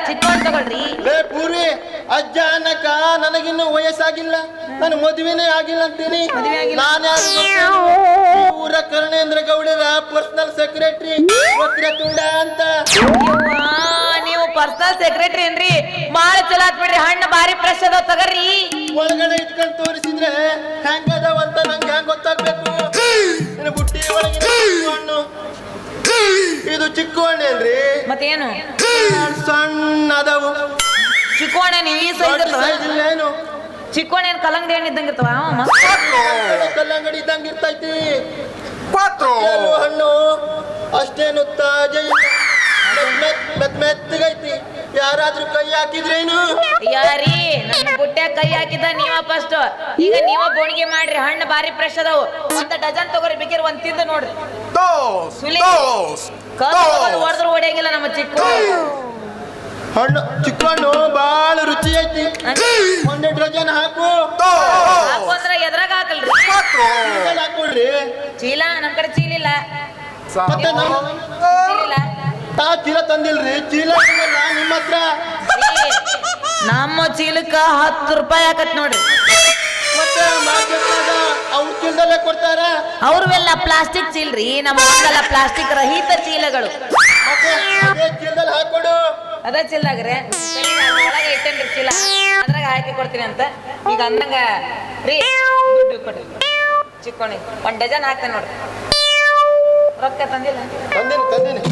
ಚಿಕ್ಕವನ್ ತಗೊಳ್ರಿ. ಲೇ ಪೂರ್ವಿ, ಅಜ್ಜ ಅನ್ನಕ ನನಗಿನ್ನು ವಯಸ್ಸಾಗಿಲ್ಲ, ನನ್ನ ಮದುವೆನೇ ಆಗಿಲ್ಲ ಅಂತೀನಿ. ನಾನು ಊರ ಕರ್ಣೇಂದ್ರ ಗೌಡರ ಪರ್ಸನಲ್ ಸೆಕ್ರೆಟರಿ ವಕ್ರತುಂಡ ಅಂತ. ನೀವು ಪರ್ಸನಲ್ ಸೆಕ್ರೆಟರಿ ಏನ್ರಿ? ಬಾಳ ಚಲೋ ಆತ್ ಬಿಡ್ರಿ. ಹಣ್ಣು ಬಾರಿ ಫ್ರೆಶ್ ಅದಾವ ತಗರ್ರಿ. ಒಳಗಡೆ ಇಟ್ಕೊಂಡು ತೋರಿಸಿದ್ರೆ ಹೆಂಗದಾವಂತ ನಂಗೆ ಹೆಂಗ್ ಗೊತ್ತಾಗ್ಬೇಕು? ನಿನ್ನ ಬುಟ್ಟಿ ಒಳಗಿನ ಹಣ್ಣು ಇದು ಚಿಕ್ಕ ಹಣ್ಣೇನ್ರಿ? ಮತ್ತೇನು ಸಣ್ಣ ಅದಾವು. ಚಿಕ್ಕೋಣ ನೀವು ಈ ಸೈಜ್ ಏನು ಚಿಕ್ಕೋಣ ಏನ್ ಕಲ್ಲಂಗಡಿ ಹಣ್ಣು ಇದ್ದಂಗ ಇರ್ತಾವ? ಕಲ್ಲಂಗಡಿ ಇದ್ದಂಗ ಇರ್ತೈತಿ. ಹಣ್ಣು ಅಷ್ಟೇನು ತಾಜ ಇಲ್ಲ, ಮೆತ್ತಗೈತಿ. ಯಾರಾದ್ರೂ ಕೈ ಹಾಕಿದ್ರೇನು? ಯಾರಿ ನನ್ನ ಬುಟ್ಟ್ಯಾಗ ಕೈ ಹಾಕಿದ್ದ ನೀವ ಫಸ್ಟ್. ಈಗ ನೀವ ಬೋಣಿಗೆ ಮಾಡ್ರಿ. ಹಣ್ಣು ಬಾರಿ ಫ್ರೆಶ್ ಅದಾವು. ಒಂದ್ ಡಜನ್ ತಗೋರಿ, ಬೇಕಿರ ಒಂದ್ ತಿಂದು ನೋಡ್ರಿ. ಹೊಡೆದ್ರು ಹೊಡೆಯಂಗಿಲ್ಲ ನಮ್ಮ ಚಿಕ್ಕ ಹಣ್ಣು. ಚಿಕ್ಕ ಹಣ್ಣು ಬಾಳ ರುಚಿ ಐತಿ. ಒಂದೇ ಡಜನ್ ಹಾಕು. ಹಾಕುಂದ್ರ ಎದ್ರಾಗ ಹಾಕಲ್ರಿ, ಹಾಕೊಳ್ರಿ. ಚೀಲ ನಮ್ ಕಡೆ ಚೀಲ ಇಲ್ಲ. ಮತ್ತೆ ಚೀಲ ತಂದಿಲ್ರಿ? ಚೀಲ ನಿಮ್ಮ ಹತ್ರ ನಮ್ಮ ಚೀಲಕ್ಕ 10 ರೂಪಾಯಿ ಹಾಕತ್ ನೋಡ್ರಿ. ಮತ್ತೆ ಮಾರ್ಕೆಟ್ನಾಗ ಅವ್ರ ಚೀಲದಲ್ಲೇ ಕೊಡ್ತಾರ. ಅವ್ರವೆಲ್ಲ ಪ್ಲಾಸ್ಟಿಕ್ ಚೀಲ್ರಿ, ನಮ್ಮ ಪ್ಲಾಸ್ಟಿಕ್ ರಹಿತ ಚೀಲಗಳು. ಚೀಲದಲ್ಲಿ ಹಾಕೊಡು. ಅದ ಚೀಲ್ದಾಗ್ರೆ ಒಳಗೆ ಇಟ್ಟೇನ್ರಿ ಚೀಲ, ಅದ್ರಾಗ ಹಾಕಿ ಕೊಡ್ತೀನಿ ಅಂತ. ಈಗ ಅಂದಂಗ ರೀ ದುಡ್ಡು ಕೊಡ್ರಿ. ಚಿಕ್ಕೋಣಿ 1 ಡಜನ್ ಹಾಕ್ತೇನೆ ನೋಡ್ರಿ. ರೊಕ್ಕ ತಂದಿಲ್ಲ? ತಂದಿನಿ.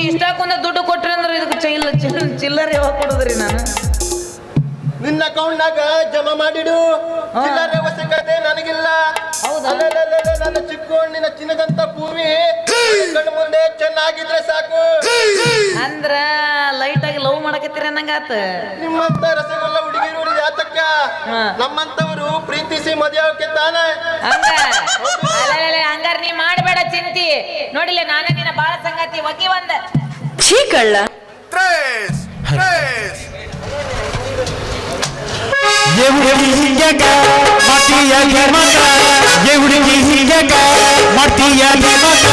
ಇಷ್ಟಕ್ಕೊಂದ ದುಡ್ಡು ಕೊಟ್ರಿ ಅಂದ್ರೆ ಇದಕ್ಕೆ ಚಿಲ್ಲರ್ ಯಾವಾಗ ಕೊಡುದ್ರಿ? ನಾನು ನಿನ್ನ ಅಕೌಂಟ್ನಾಗ ಜಮಾ ಮಾಡಿಡು. ಚಿಲ್ಲರೆ ಅವಶ್ಯಕತೆ ನನಗಿಲ್ಲ. ಹೌದಾ? ನನ್ನ ಚಿಕ್ಕೋಣ್ಣಿನ ಚಿನ್ನದಂತ ಪೂರ್ವಿ ಕಣ್ಣು ಮುಂದೆ ಚೆನ್ನಾಗಿದ್ರೆ ಸಾಕು. ಅಂದ್ರ ಲೈಟ್ ಆಗಿ ಲವ್ ಮಾಡಕತ್ತೀರಿ ಅನ್ನಂಗಾತ. ನಿಮ್ಮಂತ ರಸಗುಲ್ಲ ಹುಡುಗಿರು ಯಾತಕ್ಕ? ನಮ್ಮಂತವರು ಪ್ರೀತಿಸಿ ಮದುವೆ ಆಗೋಕೆ ತಾನೆ. ಹಂಗಾರ ನೀ ಮಾಡಬೇಡ ಚಿಂತಿ. ನೋಡಿಲ್ಲ ನಾನೇ ನಿನ್ನ ಬಾಳ ಸಂಗಾತಿ ಒಗಿ ಒಂದ ಚೀಕಳ್ಳ ಎವುಡಿ ಹಿಂಗ ಮಾತಿಯಾಗಿ ಮಗ, ಎವುಡಿ ಹಿಂಗ ಮಾತಿಯಾಗಿ ಮಗ,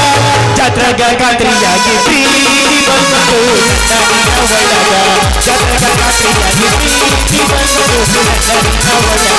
ಜಾತ್ರೆಗ ಗಾತ್ರಿಯಾಗಿ ಪ್ರೀತಿ ಬಂತು ನನ್ನನಿನ ಒಳಗ, ಜಾತ್ರೆಗ ಗಾತ್ರಿಯಾಗಿ ಪ್ರೀತಿ ಬಂತು ನನ್ನನಿನ ಒಳಗ.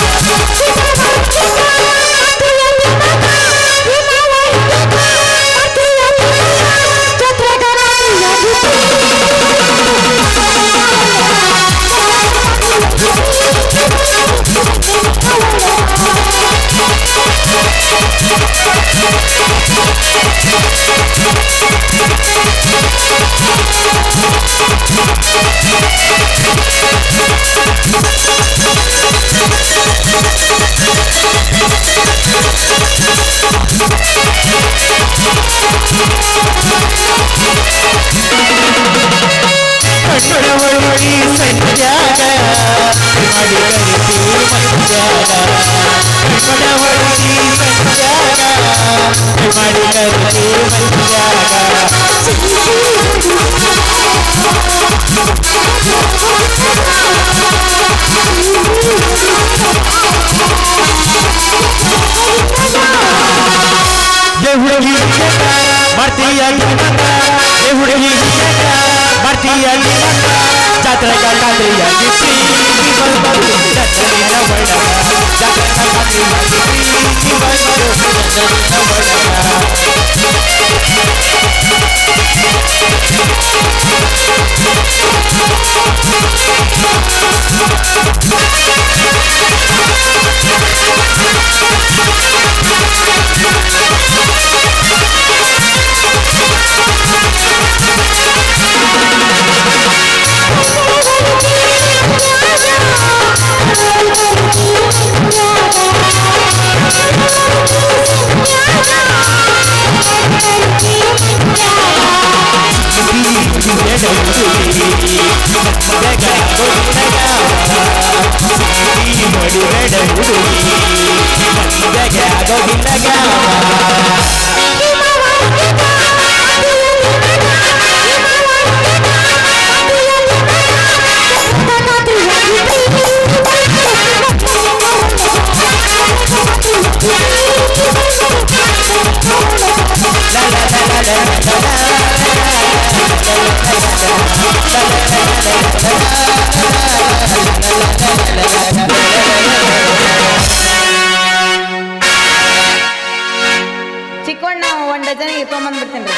ಚಿಕ್ಕೋಣ್ಣ ಒಂದು ಡಜನಿಗೆ ತೊಗೊಂಬಂದ್ಬಿಡ್ತೀನಿ ರೀ.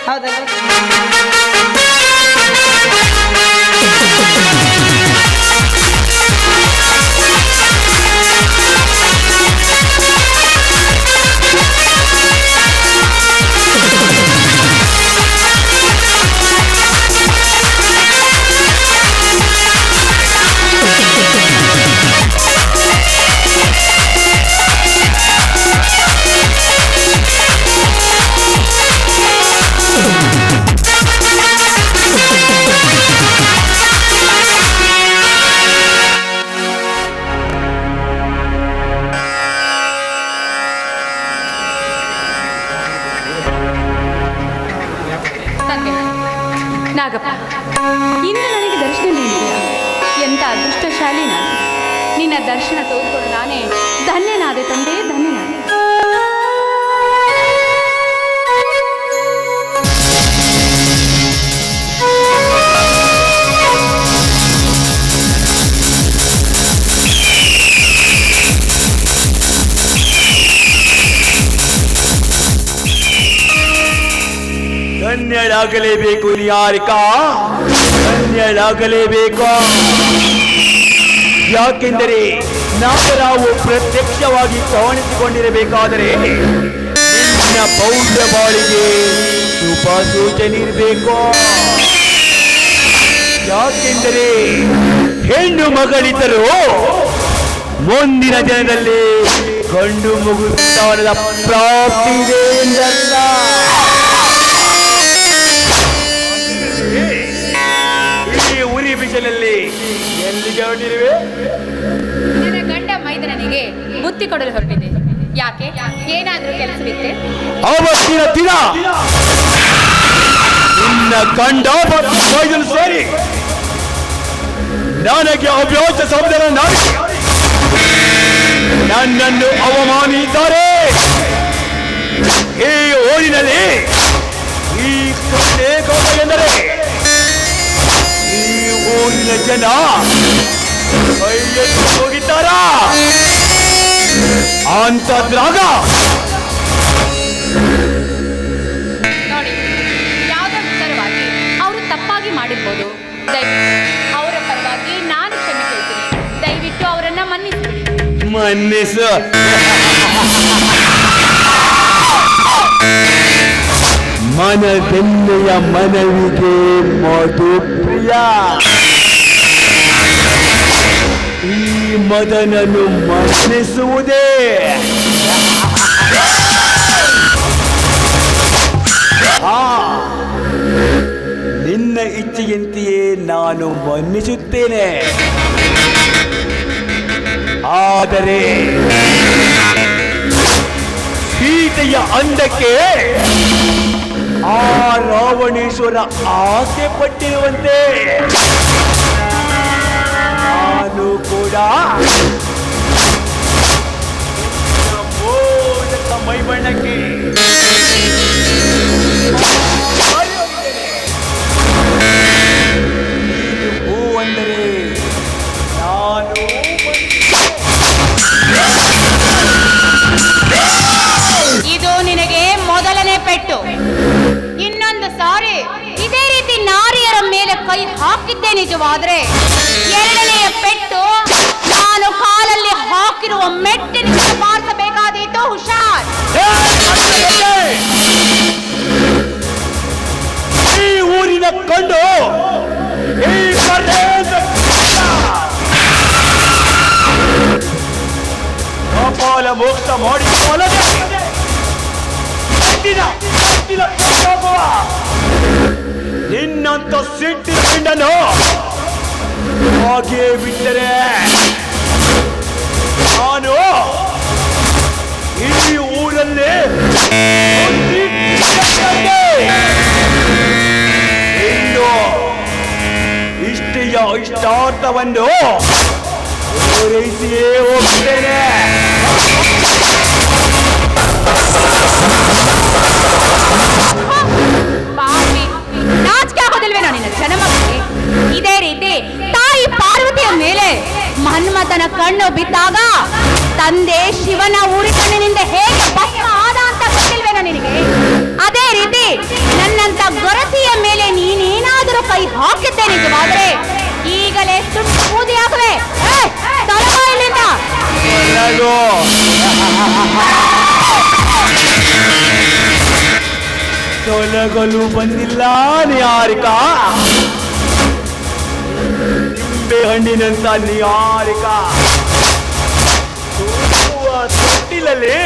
ಹೌದಲ್ಲ? ನಾಗಪ್ಪ, ಇಂದು ನನಗೆ ದರ್ಶನ ನೀಡಿದೆಯಾ? ಎಂಥ ಅದೃಷ್ಟಶಾಲಿ ನಾನು. ನಿನ್ನ ದರ್ಶನ ತೋರಿಕೊಂಡು ನಾನೇ ಧನ್ಯನಾದೆ ತಂದೆ, ಧನ್ಯನಾದೆ. ಧನ್ಯಳಾಗಲೇಬೇಕು ನಿಹಾರಿಕಾ, ಧನ್ಯಳಾಗಲೇಬೇಕು. ಯಾಕೆಂದರೆ ನಾವು ಪ್ರತ್ಯಕ್ಷವಾಗಿ ಕಾಣಿಸಿಕೊಂಡಿರಬೇಕಾದರೆ ನಿನ್ನ ಭವ್ಯ ಬಾಳಿಗೆ ಶುಭ ಸೂಚನೆ ಇರಬೇಕು. ಯಾಕೆಂದರೆ ಹೆಣ್ಣು ಮಗಳಿದ್ದರೂ ಮುಂದಿನ ದಿನದಲ್ಲಿ ಗಂಡು ಮಗು ಸಂತಾನದ ಪ್ರಾಪ್ತಿ ಇದೆ ಎಂದಲ್ಲ. ಈ ಉರಿ ಬಿಸಿಲಲ್ಲಿ ಎಲ್ಲಿಗೆ ಹೊರಟಿರುವೆ? ನನ್ನ ಗಂಡ ಮೈದನನಿಗೆ ಬುತ್ತಿ ಕೊಡಲು ಹೊರಟಿದೆ. ಯಾಕೆ? ಏನಾದರೂ ಕೆಲಸವಿತ್ತೆ? ಅವತ್ತಿನ ದಿನ ನಿನ್ನ ಗಂಡ ಮೈದನ ಸೇರಿ ನನಗೆ ಅವ್ಯಾಚ ಶಬ್ದನ ನಾಡಿಸಿ ನನ್ನನ್ನು ಅವಮಾನಿಸಿದ್ದಾರೆ. ಈ ಊರಿನಲ್ಲಿ ಈ ಎಂದರೆ ಈ ಊರಿನ ಜನ ಕೈಯಲ್ಲಿ ಹೋಗಿದ್ದಾರ. ಅಂತದ್ರಾಗ ನೋಡಿ, ಯಾವುದೋ ವಿಚಾರವಾಗಿ ಅವರು ತಪ್ಪಾಗಿ ಮಾಡಿರ್ಬೋದು. ದಯವಿಟ್ಟು ಅವರ ಪರವಾಗಿ ನಾನು ಕ್ಷಮೆ ಕೇಳ್ತೀನಿ. ದಯವಿಟ್ಟು ಅವರನ್ನ ಮನ್ನಿಸಿ. ಮನ್ನಿಸು. ಮನದೆನ್ನೆಯ ಮನವಿಗೆ ಮಧುಪ್ರಿಯ. ಈ ಮದನನ್ನು ಮನ್ನಿಸುವುದೇ ನಿನ್ನ ಇಚ್ಛೆಯಂತೆಯೇ ನಾನು ಮನ್ನಿಸುತ್ತೇನೆ. ಆದರೆ ಸೀತೆಯ ಅಂದಕ್ಕೆ ಆ ರಾವಣೇಶ್ವರ ಆಸೆ ಪಟ್ಟಿರುವಂತೆ ನಾನು ಕೂಡ ಮೋದಕ ಮೈಬಣ್ಣಕ್ಕೆ ಹೂ ಅಂದರೆ ನಾನು ಇದು ನಿನಗೆ ಮೊದಲನೇ ಪೆಟ್ಟು. ಇನ್ನೊಂದು ಸಾರಿ ಇದೇ ರೀತಿ ನಾರಿಯರ ಮೇಲೆ ಕೈ ಹಾಕಿದ್ದೆ ನಿಜವಾದ್ರೆ ಎರಡನೆಯ ಪೆಟ್ಟು ನಾನು ಕಾಲಲ್ಲಿ ಹಾಕಿರುವ ಮೆಟ್ಟಿನಿಂದ ಬಾರಿಸಬೇಕಾದೀತು. ಹುಷಾರ್. ಈ ಊರಿನ ಕಂಡು ಈ ಕಪಾಲ ಮೋಕ್ಷ ಮಾಡಿಕೊಳ್ಳದೆ ನಿನ್ನಂತ ಸಿಟ್ಟಿನ ಗಂಡನು ಹಾಗೆ ಬಿಟ್ಟರೆ ನಾನು ಈ ಊರಲ್ಲಿ ಇನ್ನು ಇಷ್ಟೆಯ ಇಷ್ಟಾರ್ಥವನ್ನು ಪೂರೈಸಿಯೇ ಹೋಗ್ತೇನೆ. ಪಾಪಿ, ನಾಚಿಕೆ ಆಗೋದಿಲ್ವೇನೋ ನಿನಗೆ? ಮಣ್ಣು ಬಿದ್ದಾಗ ತಂದೆ ಶಿವನ ಊರಿ ಕಣ್ಣಿನಿಂದ ಹೇಗೆ ಭಸ್ಮ ಆದ ಅಂತ ಗೊತ್ತಿಲ್ವೇನೋ ನಿನಗೆ? ಅದೇ ರೀತಿ ನನ್ನಂತ ಗೊರಸಿಯ ಮೇಲೆ ನೀನೇನಾದರೂ ಕೈ ಹಾಕಿದ್ದೆ ನಿಜವಾದ್ರೆ ಈಗಲೇ ಸುಟ್ಟು ಬೂದಿಯಾಗುವೆ. ತೊಲಗೋ ಇಲ್ಲಿಂದ. ತೊಲಗಲು ಬಂದಿಲ್ಲ ನಿಹಾರಿಕಾ. ನಿಂಬೆ ಹಣ್ಣಿನಂತ ನಿಹಾರಿಕಾ ತೊಟ್ಟಿಲಲ್ಲಿ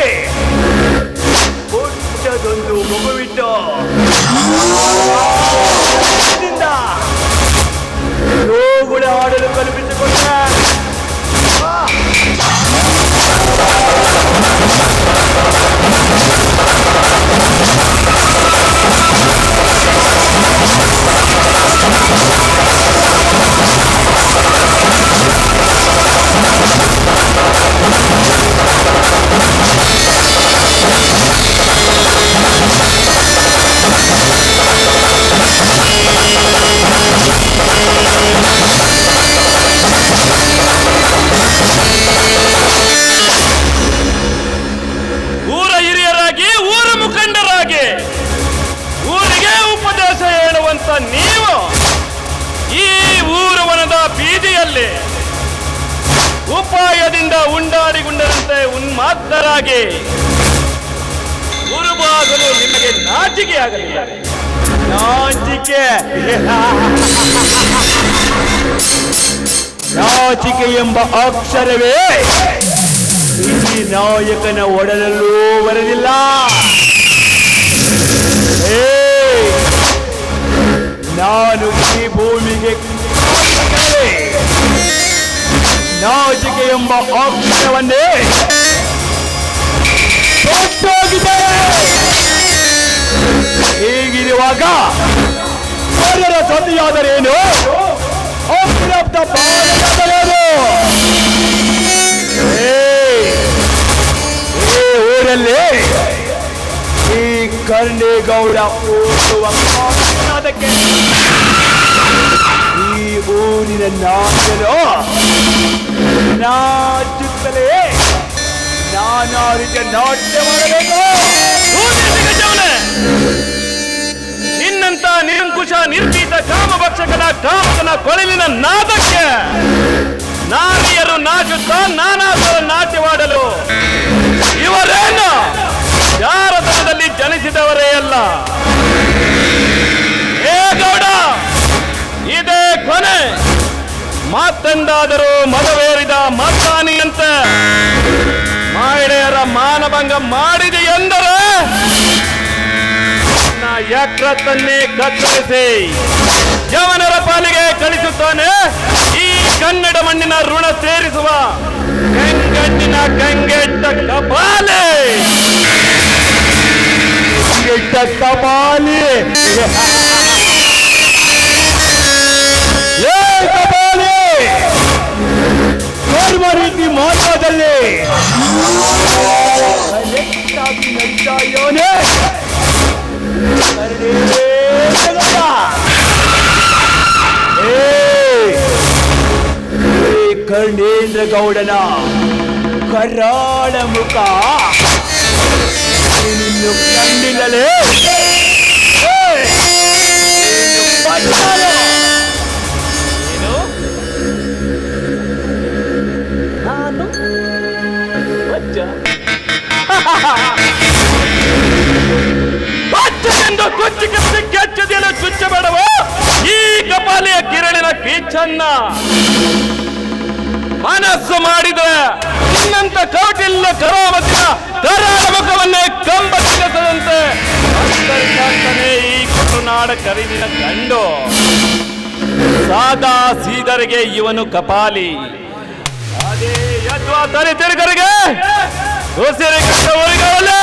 ಪುಟ್ಟದೊಂದು ಮಗುವಿಟ್ಟು ಗೋಗುಳ ಆಡಲು ಕಲ್ಪಿಸಿಕೊಂಡೆ. ಊರ ಹಿರಿಯರಾಗಿ ಊರ ಮುಖಂಡರಾಗಿ ಊರಿಗೆ ಉಪದೇಶ ಹೇಳುವಂತ ನೀವು ಈ ಊರವನದ ಬೀದಿಯಲ್ಲಿ ಉಪಾಯದಿಂದ ಉಂಡಾಡಿಗುಂಡರಂತೆ ಉನ್ಮಾದರಾಗಿ ಉರುಬಾಗಲು ನಿಮಗೆ ನಾಚಿಕೆ ಆಗಲಿಲ್ಲ. ನಾಚಿಕೆ ನಾಚಿಕೆ ಎಂಬ ಅಕ್ಷರವೇ ಈ ನಾಯಕನ ಒಡಲಲ್ಲೂ ಬರಲಿಲ್ಲ. ನಾನು ಈ ಭೂಮಿಗೆ ನಾಚಿಕೆ ಎಂಬ ಅಕ್ಷರವನ್ನೇ ತೊಟ್ಟೋಗಿದ್ದೇನೆ. ಹೀಗಿರುವಾಗ ಅವರ ಸತಿಯಾದರೇನು, ಅಪ್ರಾಪ್ತ ಬಾಲಕರಾದರೇನು? ಈ ಊರಲ್ಲಿ ಈ ಕರ್ಣೇಗೌಡ ಓದುವ ಅದಕ್ಕೆ ಈ ಊರಿನ ನಾಯಕನು ನಾಚುತ್ತಲೇ ನಾನಾ ರೀತಿಯ ನಾಟ್ಯ ಮಾಡಬೇಕು. ನಿನ್ನಂತ ನಿರಂಕುಶ ನಿರ್ಭೀತ ಕಾಮಭಕ್ಷಕನ ಕಾಮಕನ ಕೊಳಲಿನ ನಾದಕ್ಕೆ ನಾರಿಯರು ನಾಚುತ್ತಾ ನಾನಾದರೂ ನಾಟ್ಯವಾಡಲು ಇವರೇನು ಜಾರತನದಲ್ಲಿ ಜನಿಸಿದವರೇ ಅಲ್ಲ. ಏ ಗೌಡ, ಇದೇ ಕೊನೆ. ಮಾತೆಂದಾದರೂ ಮದವೇರಿದ ಮತ್ತಾನಿಯಂತೆ ಮಹಿಳೆಯರ ಮಾನಭಂಗ ಮಾಡಿದೆ ಎಂದರೆ ಯಕೃತ್ತನ್ನೇ ಕತ್ತರಿಸಿ ಯವನರ ಪಾಲಿಗೆ ಕಳಿಸುತ್ತಾನೆ. ಈ ಕನ್ನಡ ಮಣ್ಣಿನ ಋಣ ಸೇರಿಸುವ ಗಂಗಣ್ಣಿನ ಗಂಗೆಟ್ಟ ಕಪಾಲೆ ಕಪಾಲಿ ಕಪಾಲಿ ಕರ್ಮ ರೀತಿ ಮಹತ್ವದಲ್ಲಿ ಯೋನೇ ಕರ್ಣೇಂದ್ರ ಗೌಡನ ಕರಾಳ ಮುಖ ನಿನ್ನು ಕಂಡಿಲ್ಲಲೇ? ಏನು ನಾನು ಬಚ್ಚನೆಂದು ಕುಚ್ಚಿ ಕಚ್ಚಿ ಕೆಚ್ಚದಿಯಲು ಚುಚ್ಚಬೇಡವ ಈ ಕಪಾಲಿಯ ಕಿರಣಿನ ಕೀಚನ್ನ. ಮನಸ್ಸು ಮಾಡಿದ್ರೆ ನಿನ್ನಂತ ಕೌಟಿಲ್ಯ ಕರಾಮತಿನ ಕರಾಳ ಮುಖವನ್ನೇ ಕಂಬತ್ತಿಸದಂತೆ ಅಂತರ್ಕಾಂತನೇ ಈ ಕರುನಾಡ ಕರಿದಿನ ಕಂಡು. ಸಾದಾ ಸೀದರಿಗೆ ಇವನು ಕಪಾಲಿ. ಅದೇ ಯದ್ವಾ ತರಿ ತಿರುಗರಿಗೆ ಉಸಿರಿ ಕಟ್ಟವರಿಗವಲ್ಲೇ.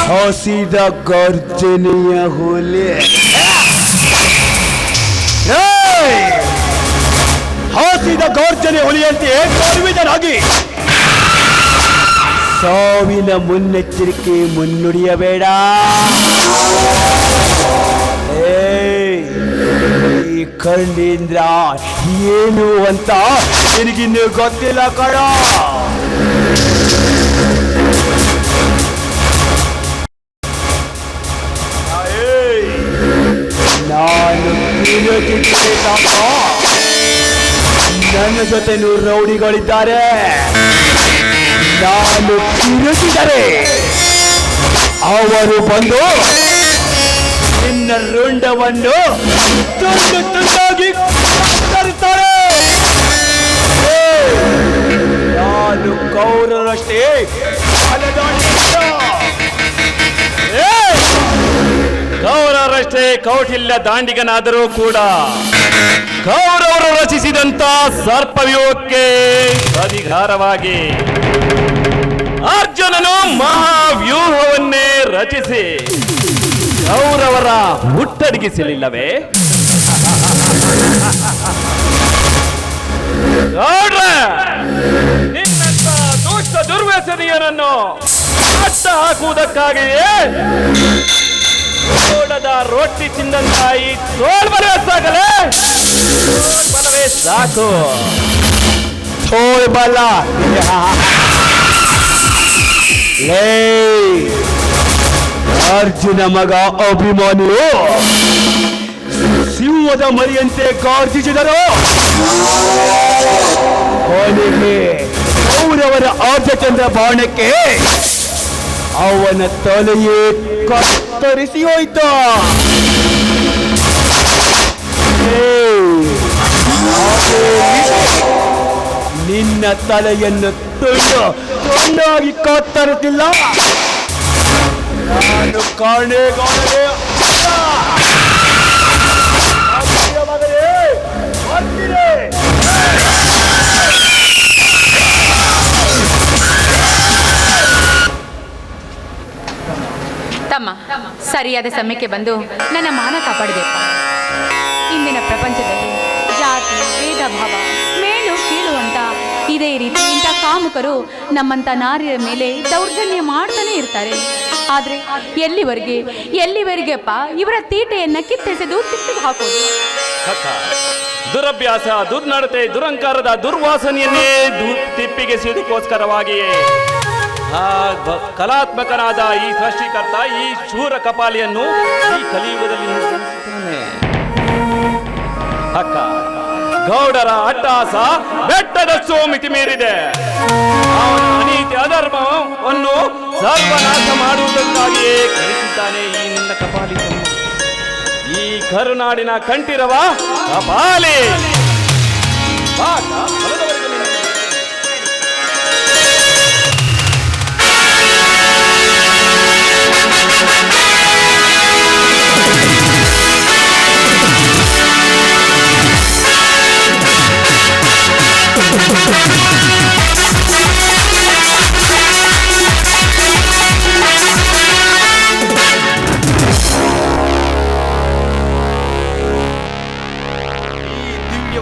ಹಸಿದ ಗರ್ಜನೆಯ ಹೋಲೆ, ಹಸಿದ ಗರ್ಜನೆ ಹೊಲಿಯಂತೆ ಗರ್ವಿತನಾಗಿ ಸಾವಿನ ಮುನ್ನೆಚ್ಚರಿಕೆ ಮುನ್ನುಡಿಯಬೇಡ. ಈ ಕಣ್ಣಿಂದ್ರ ಏನು ಅಂತ ನಿನಗಿನ್ನೂ ಗೊತ್ತಿಲ್ಲ ಕಣ. ನಾನು ನನ್ನ ಜೊತೆ 100 ರೌಡಿಗಳಿದ್ದಾರೆ. ನಾನು ತಿರುಗಿದರೆ ಅವರು ಬಂದು ನಿನ್ನ ರುಂಡವನ್ನು ತುಂಡು ತುಂಡಾಗಿ ಕತ್ತರಿಸ್ತಾರೆ. ನಾನು ಕೌರವರಷ್ಟೇ ಕೌರವರಷ್ಟೇ ಕೌಟಿಲ್ಯ ದಾಂಡಿಗನಾದರೂ ಕೂಡ ಕೌರವರು ರಚಿಸಿದಂತ ಸರ್ಪವ್ಯೂಹಕ್ಕೆ ಅಧಿಕಾರವಾಗಿ ಅರ್ಜುನನು ಮಹಾವ್ಯೂಹವನ್ನೇ ರಚಿಸಿ ಕೌರವರ ಮುಟ್ಟಡಗಿಸಲಿಲ್ಲವೇ? ನಿನ್ನಂತ ದುಷ್ಟ ದುರ್ವ್ಯಸನಿಯರನ್ನು ಅಡ್ಡ ಹಾಕುವುದಕ್ಕಾಗಿಯೇ ಓಡದ ರೊಟ್ಟಿ ತಿಂದಂತ ಈ ತೋಳ್ಬಲವೇ ಸಾಕಲೇ? ತೋಳ್ಬಲವೇ ಸಾಕು. ತೋಳ್ಬಲ ಅರ್ಜುನ ಮಗ ಅಭಿಮಾನಿಯು ಸಿಂಹದ ಮರಿಯಂತೆ ಗಾರ್ಜಿಸಿದರು. ಕೊನೆಗೆ ಕೌರವರ ಆರ್ಜಚಂದ್ರ ಬಾಣಕ್ಕೆ ಅವನ ತಲೆಯೇ ಕತ್ತರಿಸಿ ಹೋಯ್ತು. ನಿನ್ನ ತಲೆಯನ್ನು ತುಂಡಾಗಿ ಕತ್ತರಿಸಿಲ್ಲ. ನಾನು ಕಾಣೆಗಾಣೆ ತಮ್ಮ ಸರಿಯಾದ ಸಮಯಕ್ಕೆ ಬಂದು ನನ್ನ ಮಾನ ಕಾಪಾಡಬೇಕು. ಇಂದಿನ ಪ್ರಪಂಚದಲ್ಲಿ ಜಾತಿ ಭೇದ ಭಾವ ಮೇಲು ಕೀಳು ಅಂತ ಇದೇ ರೀತಿ ಇಂಥ ಕಾಮುಕರು ನಮ್ಮಂಥ ನಾರಿಯರ ಮೇಲೆ ದೌರ್ಜನ್ಯ ಮಾಡ್ತಾನೆ ಇರ್ತಾರೆ. ಆದ್ರೆ ಎಲ್ಲಿವರೆಗೆಪ್ಪ ಇವರ ತೀಟೆಯನ್ನ ಕಿತ್ತೆಸೆದು ತಿಪ್ಪಿಗೆ ಹಾಕೋದು? ದುರಭ್ಯಾಸ, ದುರ್ನಡತೆ, ದುರಂಕಾರದ ದುರ್ವಾಸನೆಯನ್ನೇ ತಿಪ್ಪಿಗೆ ಸಿದುಕೋಸ್ಕರವಾಗಿಯೇ ಕಲಾತ್ಮಕನಾದ ಈ ಸೃಷ್ಟಿಕರ್ತ ಈ ಶೂರ ಕಪಾಲಿಯನ್ನು ಈ ಕಲಿಯುಗದಲ್ಲಿ ನಿರ್ಮಿಸಿದ್ದಾನೆ. ಅಕ್ಕ, ಗೌಡರ ಅಟ್ಟಹಾಸ ಬೆಟ್ಟದಷ್ಟು ಮಿತಿ ಮೀರಿದೆ. ಅವನ ಅನೀತಿ ಅಧರ್ಮವನ್ನು ಸರ್ವನಾಶ ಮಾಡುವುದಕ್ಕಾಗಿಯೇ ಕಲಿಸಿದ್ದಾನೆ ಈ ನಿನ್ನ ಕಪಾಲಿ. ಈ ಕರುನಾಡಿನ ಕಂಠಿರವ ಕಪಾಲಿ.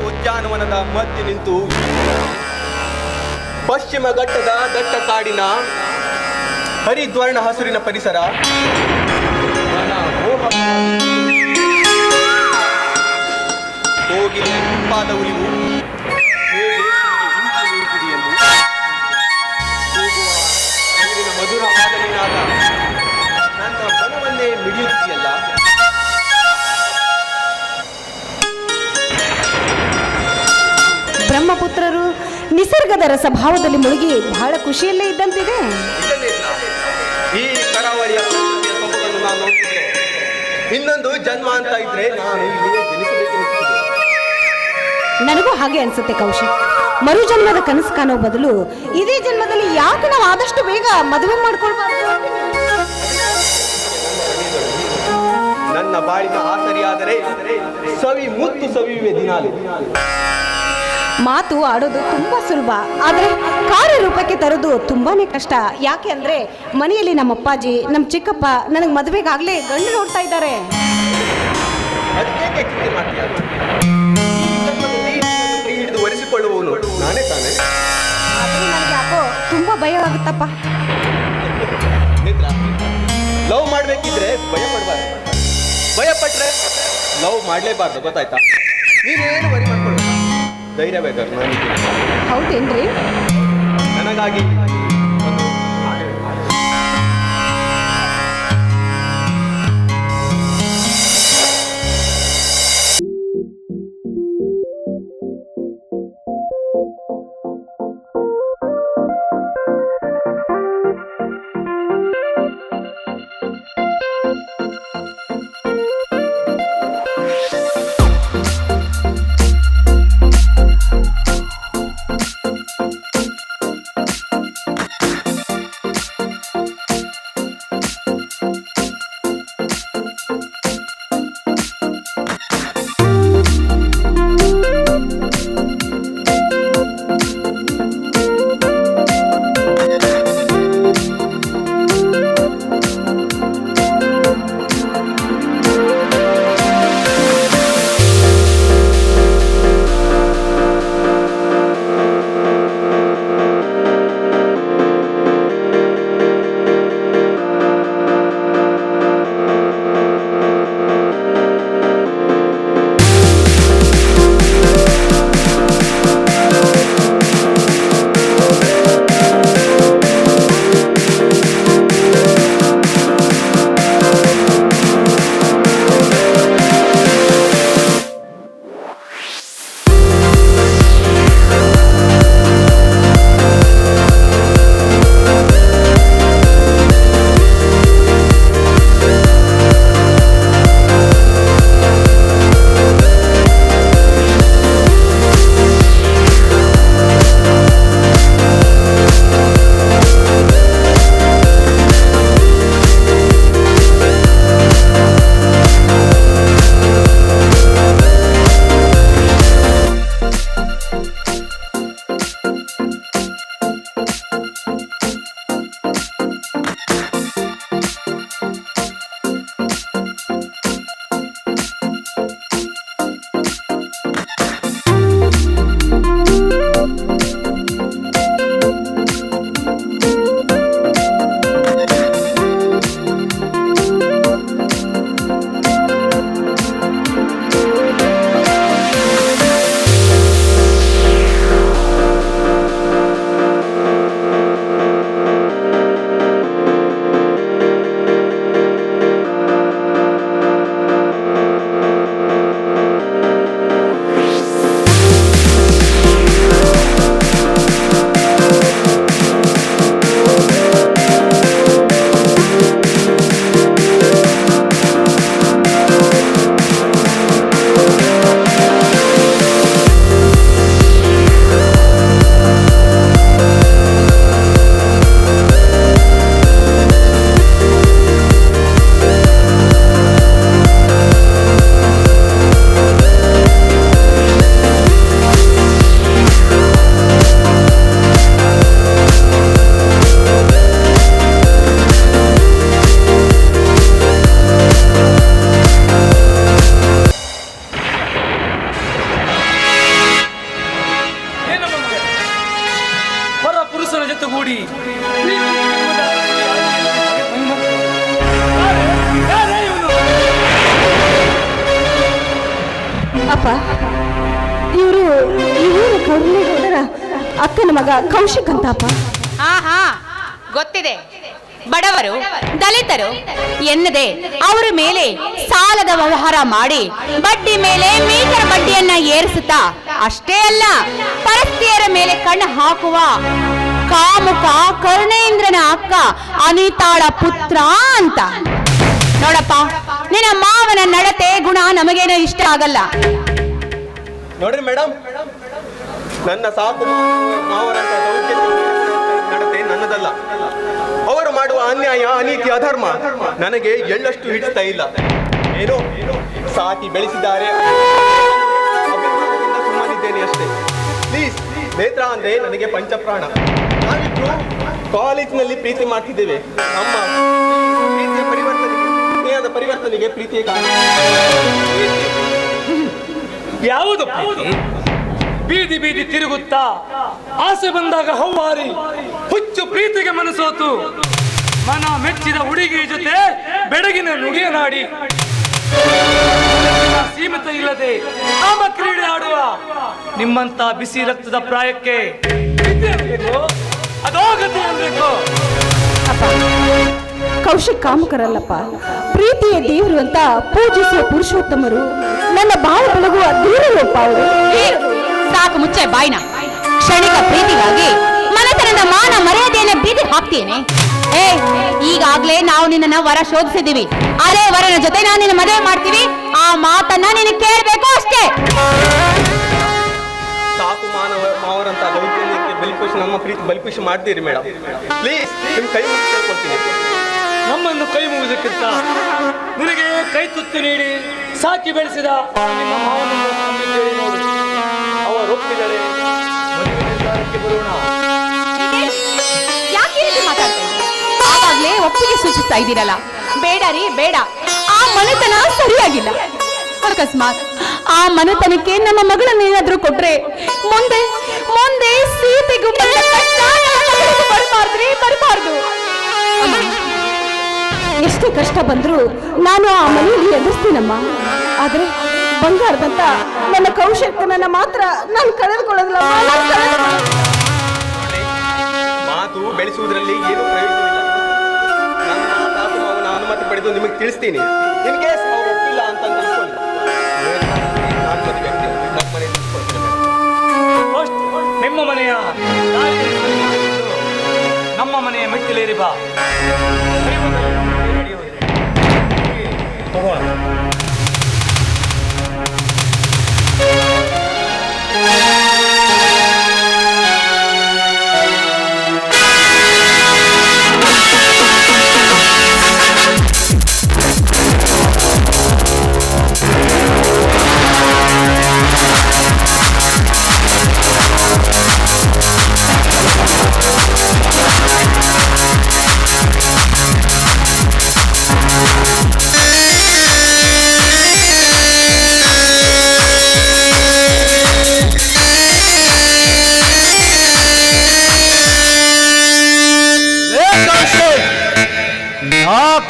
ಉದ್ಯಾನವನದ ಮಧ್ಯೆ ನಿಂತು ಪಶ್ಚಿಮ ಘಟ್ಟದ ದಟ್ಟ ಕಾಡಿನ ಹರಿದ್ವರ್ಣ ಹಸುರಿನ ಪರಿಸರ ಕೋಗಿಲೆ ಪಾದ ಉಳಿವು ಮಧುರ ಆದನೇನಾದ ನನ್ನ ಬಲವನ್ನೇ ಮಿಡಿಯುತ್ತೀಯಲ್ಲ. ಬ್ರಹ್ಮಪುತ್ರರು ನಿಸರ್ಗದ ರಸಭಾವದಲ್ಲಿ ಮುಳುಗಿ ಬಹಳ ಖುಷಿಯಲ್ಲೇ ಇದ್ದಂತಿದೆ. ಈ ಕರಾವಳಿಯ ಸೊಬಗನ್ನು ನಾನು ನೋಡ್ತಿದ್ರೆ ಇನ್ನೊಂದು ಜನ್ಮ ಅಂತ ಇದ್ರೆ ನಾನು ಇಲ್ಲಿಯೇ ಜನಿಸಬೇಕೆನಿಸುತ್ತದೆ. ನನಗೂ ಹಾಗೆ ಅನ್ಸುತ್ತೆ ಕೌಶಿಕ್. ಮರು ಜನ್ಮದ ಕನಸು ಕಾಣೋ ಬದಲು ಇದೇ ಜನ್ಮದಲ್ಲಿ ಯಾಕೆ ನಾವು ಆದಷ್ಟು ಬೇಗ ಮದುವೆ ಮಾಡ್ಕೊಳ್ಬಾರ್ದು? ನನ್ನ ಬಾಳಿನ ಆಸರಿಯಾದರೆ ಸವಿ ಮುತ್ತು ಸವಿಯುವೆ ದಿನಾಲು. ಮಾತು ಆಡೋದು ತುಂಬಾ ಸುಲಭ, ಆದ್ರೆ ಕಾರ್ಯರೂಪಕ್ಕೆ ತರೋದು ತುಂಬಾನೇ ಕಷ್ಟ. ಯಾಕೆ ಅಂದ್ರೆ ಮನೆಯಲ್ಲಿ ನಮ್ಮ ಅಪ್ಪಾಜಿ ನಮ್ಮ ಚಿಕ್ಕಪ್ಪ ನನಗೆ ಮದುವೆಗಾಗ್ಲೇ ಗಂಡು ನೋಡ್ತಾ ಇದ್ದಾರೆ. ಅದಕ್ಕೆ ಚಿಂತೆ ಮಾಡ್ತೀಯ? ಕೈ ಹಿಡಿದು ಒರೆಸಿಕೊಳ್ಳುವವನು ನಾನೇ ತಾನೆ. ನನಗೆ ಯಾಕೋ ತುಂಬಾ ಭಯವಾಗುತ್ತಪ್ಪ. ಮಿತ್ರ, ಲವ್ ಮಾಡ್ಬೇಕಿದ್ರೆ ಭಯ ಪಡಬಾರ್ದು. ಭಯ ಪಟ್ರೆ ಲವ್ ಮಾಡಲೇಬಾರ್ದು, ಗೊತ್ತಾಯ್ತಾ? ನೀನೇನು ವರಿ ಮಾಡ್ಕೊಳ್ಬೇಕ, ಧೈರ್ಯ ಬೇಕಾದ್ರೆ ನಾನಿದ್ದೀನಿ. ಹೌದೇನ್ರಿ? ನನಗಾಗಿ ಒಂದು ಹಾಡು ಹೇಳು. ಅಪ್ಪ, ಇವರು ಕರುಣೇಗೌಡರ ಅಕ್ಕನ ಮಗ ಕೌಶಿಕ್ ಅಂತ ಅಪ್ಪ. ಹಾ ಗೊತ್ತಿದೆ. ಬಡವರು, ದಲಿತರು ಎನ್ನದೆ ಅವರ ಮೇಲೆ ಸಾಲದ ವ್ಯವಹಾರ ಮಾಡಿ ಬಡ್ಡಿ ಮೇಲೆ ಮೀಟರ್ ಬಡ್ಡಿಯನ್ನ ಏರಿಸುತ್ತಾ ಅಷ್ಟೇ ಅಲ್ಲ, ಪರಸ್ತ್ರೀಯರ ಮೇಲೆ ಕಣ್ಣು ಹಾಕುವ ಕಾಮುಕ ಕರುಣೇಂದ್ರನ ಅಕ್ಕ ಅನಿತಾಳ ಪುತ್ರ ಅಂತ. ನೋಡಪ್ಪ, ನಿನ್ನ ಮಾವನ ನಡತೆ ಗುಣ ನಮಗೇನೋ ಇಷ್ಟ ಆಗಲ್ಲ. ನೋಡ್ರಿ ಮೇಡಮ್, ನನ್ನ ಸಾಕು ಮಾವರಂತ ನಡತೆ ನನ್ನದಲ್ಲ. ಅವರು ಮಾಡುವ ಅನ್ಯಾಯ, ಅನೀತಿ, ಅಧರ್ಮ ನನಗೆ ಎಳ್ಳಷ್ಟು ಹಿಡಿಸ್ತಾ ಇಲ್ಲ. ಏನೋ ಸಾಕಿ ಬೆಳೆಸಿದ್ದಾರೆ, ಸುಮ್ಮನಿದ್ದೇನೆ ಅಷ್ಟೇ. ಪ್ಲೀಸ್, ನೇತ್ರ ಅಂದ್ರೆ ನನಗೆ ಪಂಚಪ್ರಾಣ. ನಾವಿಬ್ರು ಕಾಲೇಜಿನಲ್ಲಿ ಪ್ರೀತಿ ಮಾಡ್ತಿದ್ದೇವೆ. ನಮ್ಮ ಪ್ರೀತಿಯ ಪರಿವರ್ತನೆಗೆ ಪ್ರೀತಿಯ ಕಾರಣ ಯಾವುದು? ಬೀದಿ ಬೀದಿ ತಿರುಗುತ್ತಾ ಆಸೆ ಬಂದಾಗ ಹೌವಾರಿ ಹುಚ್ಚು ಪ್ರೀತಿಗೆ ಮನಸೋತು ಮನ ಮೆಚ್ಚಿದ ಹುಡುಗಿ ಜೊತೆ ಬೆಡಗಿನ ನುಡಿಯ ನಾಡಿ ಸೀಮಿತ ಇಲ್ಲದೆ ಕಾಮ ಕ್ರೀಡೆ ಆಡುವ ನಿಮ್ಮಂತ ಬಿಸಿ ರಕ್ತದ ಪ್ರಾಯಕ್ಕೆ ಅದೋ ಗತಿ ಅನ್ಬೇಕು. ಅಪ್ಪ, ಕೌಶಿಕ್ ಕಾಮಕರಲ್ಲಪ್ಪ, ಪ್ರೀತಿಯ ದೇವರು ಅಂತ ಪೂಜಿಸುವ ಪುರುಷೋತ್ತಮರು, ನನ್ನ ಬಾಳ ಬೆಳಗುವ ದೇವರಪ್ಪ ಅವರು. ಸಾಕು ಮುಚ್ಚೆ ಬಾಯ್ನ. ಕ್ಷಣಿಕ ಪ್ರೀತಿಗಾಗಿ ಮನೆತನದ ಮಾನ ಮರ್ಯಾದೆಯನ್ನ ಬೀದಿ ಹಾಕ್ತೇನೆ. ಈಗಾಗ್ಲೇ ನಾವು ನಿನ್ನ ವರ ಶೋಧಿಸಿದ್ದೀವಿ. ಅದೇ ವರನ ಜೊತೆ ನಾನು ನಿನ್ನ ಮದುವೆ ಮಾಡ್ತೀವಿ. ಆ ಮಾತನ್ನ ನೀನು ಕೇಳಬೇಕು ಅಷ್ಟೇ. ಸಾಕು ಮಾವರಂತ ದೌರ್ಜನ್ಯಕ್ಕೆ ಬಲಿಪಶು ನಮ್ಮ ಪ್ರೀತಿ ಬಲಿಪಶು ಮಾಡ್ತೀರಿ ಮೇಡಮ್. ಪ್ಲೀಸ್ ನಿಮ್ ಕೈ ಮುಗಿದು ಕೇಳ್ಕೊಳ್ತೀನಿ. ನಮ್ಮನ್ನು ಕೈ ಮುಗಿದಕ್ಕಿಂತ ನಿನಗೆ ಕೈ ತುತ್ತು ನೀಡಿ ಸಾಕಿ ಬೆಳೆಸಿದ ನಿಮ್ಮ ಮಾವನನ್ನು ನಂಬಿದ್ದೇವೆ ನೋಡು. ಅವರು ಒಪ್ಪಿದರೆ ಮದುವೆ ನಿರ್ಧಾರಕ್ಕೆ ಬರೋಣ. ಯಾಕೆ ಈ ರೀತಿ ಮಾತಾಡ್ತಾ ಇದ್ದೀರಿ? ಆವಾಗ್ಲೇ ಒಪ್ಪಿಗೆ ಸೂಚಿಸ್ತಾ ಇದ್ದೀರಲ್ಲ. ಬೇಡ ರೀ ಬೇಡ, ಆ ಮನೆತನ ಸರಿಯಾಗಿಲ್ಲ. ಅಕಸ್ಮಾತ್ ಆ ಮನೆತನಕ್ಕೆ ನಮ್ಮ ಮಗಳನ್ನ ಏನಾದ್ರೂ ಕೊಟ್ರೆ ಮುಂದೆ ಮುಂದೆ ಸೀತೆಗೂ ಬರಬಾರ್ದು. ಎಷ್ಟೇ ಕಷ್ಟ ಬಂದ್ರು ನಾನು ಆ ಮನೆಯಲ್ಲಿ ಎದುರಿಸ್ತೀನಮ್ಮ. ಆದ್ರೆ ಬಂಗಾರದಂತ ನನ್ನ ಕೌಶಲ್ಯನ ಮಾತ್ರ ನಾನು ಕಳೆದುಕೊಳ್ಳೋದಿಲ್ಲ. ಮಾತು ಬೆಳೆಸುವುದರಲ್ಲಿ ಏನೂ ಪ್ರಯೋಜನವಿಲ್ಲ. ನನ್ನ ತಾತು ಮಾವನ ಅನುಮತಿ ಪಡೆದು ನಿಮಗೆ ತಿಳಿಸ್ತೀನಿ. ಇನ್ ಕೇಸ್ ಅವ್ರು ಒಪ್ಪಿಲ್ಲ ಅಂತ ತಿಳ್ಕೊಳ್ಳಿ, ನಾನು ಮದುವೆ ಆಗ್ತೀನಿ. ನಮ್ಮ ಮನೆ ತಿಳಿಸ್ಕೊಡ್ತೀನಿ. ನಿಮ್ಮ ಮನೆಯ ನಮ್ಮ ಮನೆಯ ಮೆಟ್ಟಿಲೇರಿ ಬಾ. ಹೋಗೋಣ.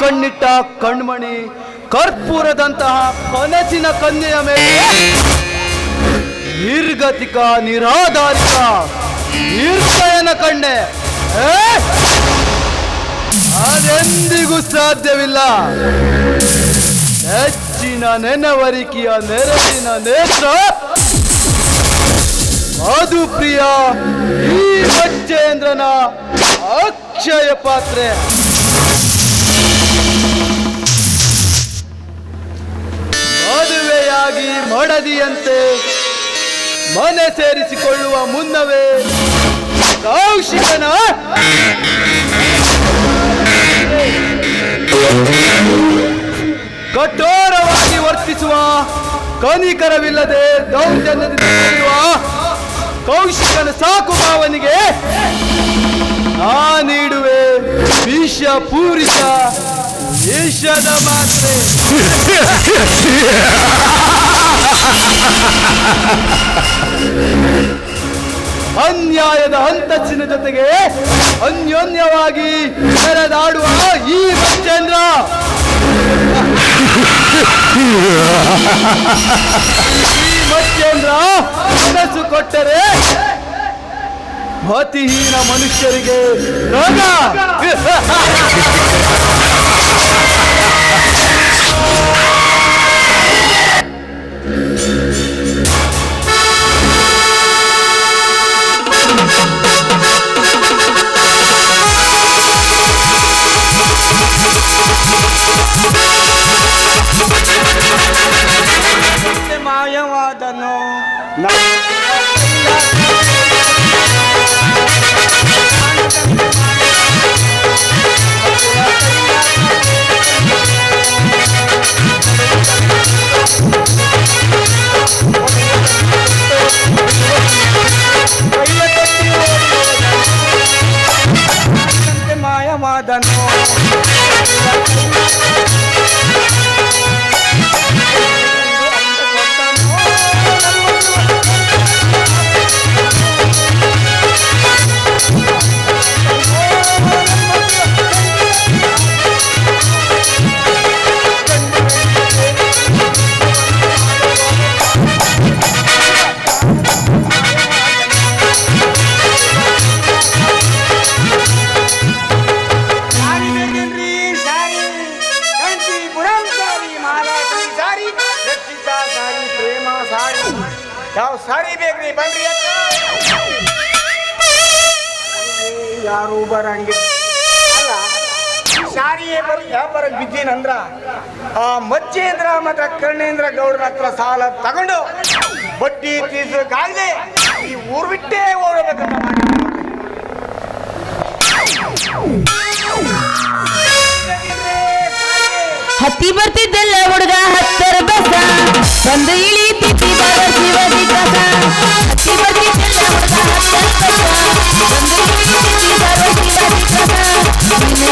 ಕಣ್ಣಿಟ್ಟ ಕಣ್ಮಣಿ ಕರ್ಪೂರದಂತಹ ಕನಸಿನ ಕನ್ಯೆಯ ಮೇಲೆ ನಿರ್ಗತಿಕ ನಿರಾಧಾರಿತ ನಿರ್ಭಯನ ಕಂಡೆ. ಅದೆಂದಿಗೂ ಸಾಧ್ಯವಿಲ್ಲ. ಹೆಚ್ಚಿನ ನೆನವರಿಕೆಯ ನೆರಳಿನ ನೇತ್ರ ಅದು ಪ್ರಿಯ ಈ ಮಚ್ಚೇಂದ್ರನ ಅಕ್ಷಯ ಪಾತ್ರೆ. ಮದುವೆಯಾಗಿ ಮಡದಿಯಂತೆ ಮನೆ ಸೇರಿಸಿಕೊಳ್ಳುವ ಮುನ್ನವೇ ಕೌಶಿಕನ ಕಠೋರವಾಗಿ ವರ್ತಿಸುವ, ಕನಿಕರವಿಲ್ಲದೆ ದೌರ್ಜನ್ಯದಿಂದ ಕರೆಯುವ ಕೌಶಿಕನ ಸಾಕು ಭಾವನಿಗೆ ನೀಡುವೆ ವಿಷ ಪೂರಿತ ವಿಷದ ಮಾತ್ರೆ. ಅನ್ಯಾಯದ ಅಂತಸ್ತಿನ ಜೊತೆಗೆ ಅನ್ಯೋನ್ಯವಾಗಿ ಮೆರೆದಾಡುವ ಈ ಮಚ್ಚೇಂದ್ರ ಮನಸ್ಸು ಕೊಟ್ಟರೆ ಮತಿಹೀನ ಮನುಷ್ಯರಿಗೆ ರೋಗ. ಮಾಯವಾದನು ಮಾಯವಾದನು ಯಾರು ಬರಂಗಿಲ್ಲ. ಅಲ್ಲ ಶಾರಿ ವ್ಯಾಪಾರ ಬಿದ್ದೀನಂದ್ರ ಆ ಮಚ್ಚೇಂದ್ರ ಮತ್ತು ಕರ್ಣೇಂದ್ರ ಗೌಡ್ರ ಹತ್ರ ಸಾಲ ತಗೊಂಡು ಬಡ್ಡಿ ತೀರ್ಸೋಕಾಗದೆ ಈ ಊರು ಬಿಟ್ಟೇ ಓಡಬೇಕಂತ ಮಾಡಿ. ಹತ್ತಿ ಬರ್ತಿದ್ದಲ್ಲ ಹುಡುಗ ಹತ್ತರ ಬಸ ಬಂದು ಇಳಿತಿದ್ದಿ ಬರ ಶಿವಜಿ ಕಸ. ಹತ್ತಿ ಬರ್ತಿದ್ದಲ್ಲ ಹುಡುಗ ಹತ್ತರ ಬಸ ಬಂದು ಇಳಿತಿದ್ದಿ ಬರ ಶಿವಜಿ ಕಸ. ನೀನು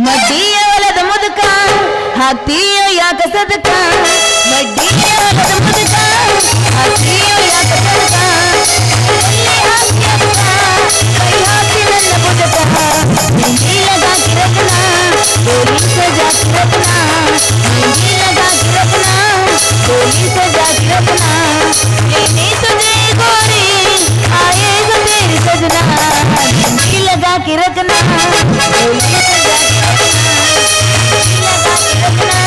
ಮಡ್ಡಿಯ ಹೊಲದ ಮುದುಕ ಹಾಕ್ತೀಯೋ ಯಾಕ ಸದಕ. ಮಡ್ಡಿಯ ಹೊಲದ ಮುದುಕ ಹಾಕ್ತೀಯೋ ಯಾಕ ಸದಕ. ಕೈ ಹಾಕಿ ನನ್ನ ಮುದುಕ ನಿಂಗಿಲಗಾಕಿ ರತ್ನ ಪೊಲೀಸ ಜಾತಿ ರತ್ನ. ನಿಂಗಿಲಗಾಕಿ ರತ್ನ ಪೊಲೀಸ ಜಾತಿ ರತ್ನ. ಏನೇ ತುಜೆ ಗೋರಿ ಆಯೇ तेरी सजना जिंदगी लगा के रखना पॉलिस जाती रखना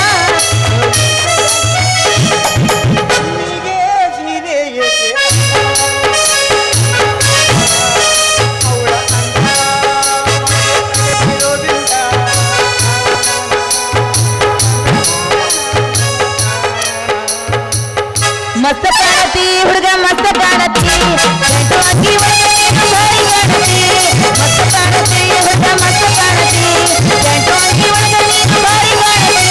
मस्त काणती हुಡುಗ मस्त काणती ಗಂಟು ಹಾಕಿ ಒಳಗೆ ಭಾರಿ ಕಾಣತಿ. ಮस्त ಕಾಣತಿ ಹುಡುಗ ಮस्त ಕಾಣತಿ ಗಂಟು ಹಾಕಿ ಒಳಗೆ ನೀನು ಭಾರಿ ಕಾಣತಿ.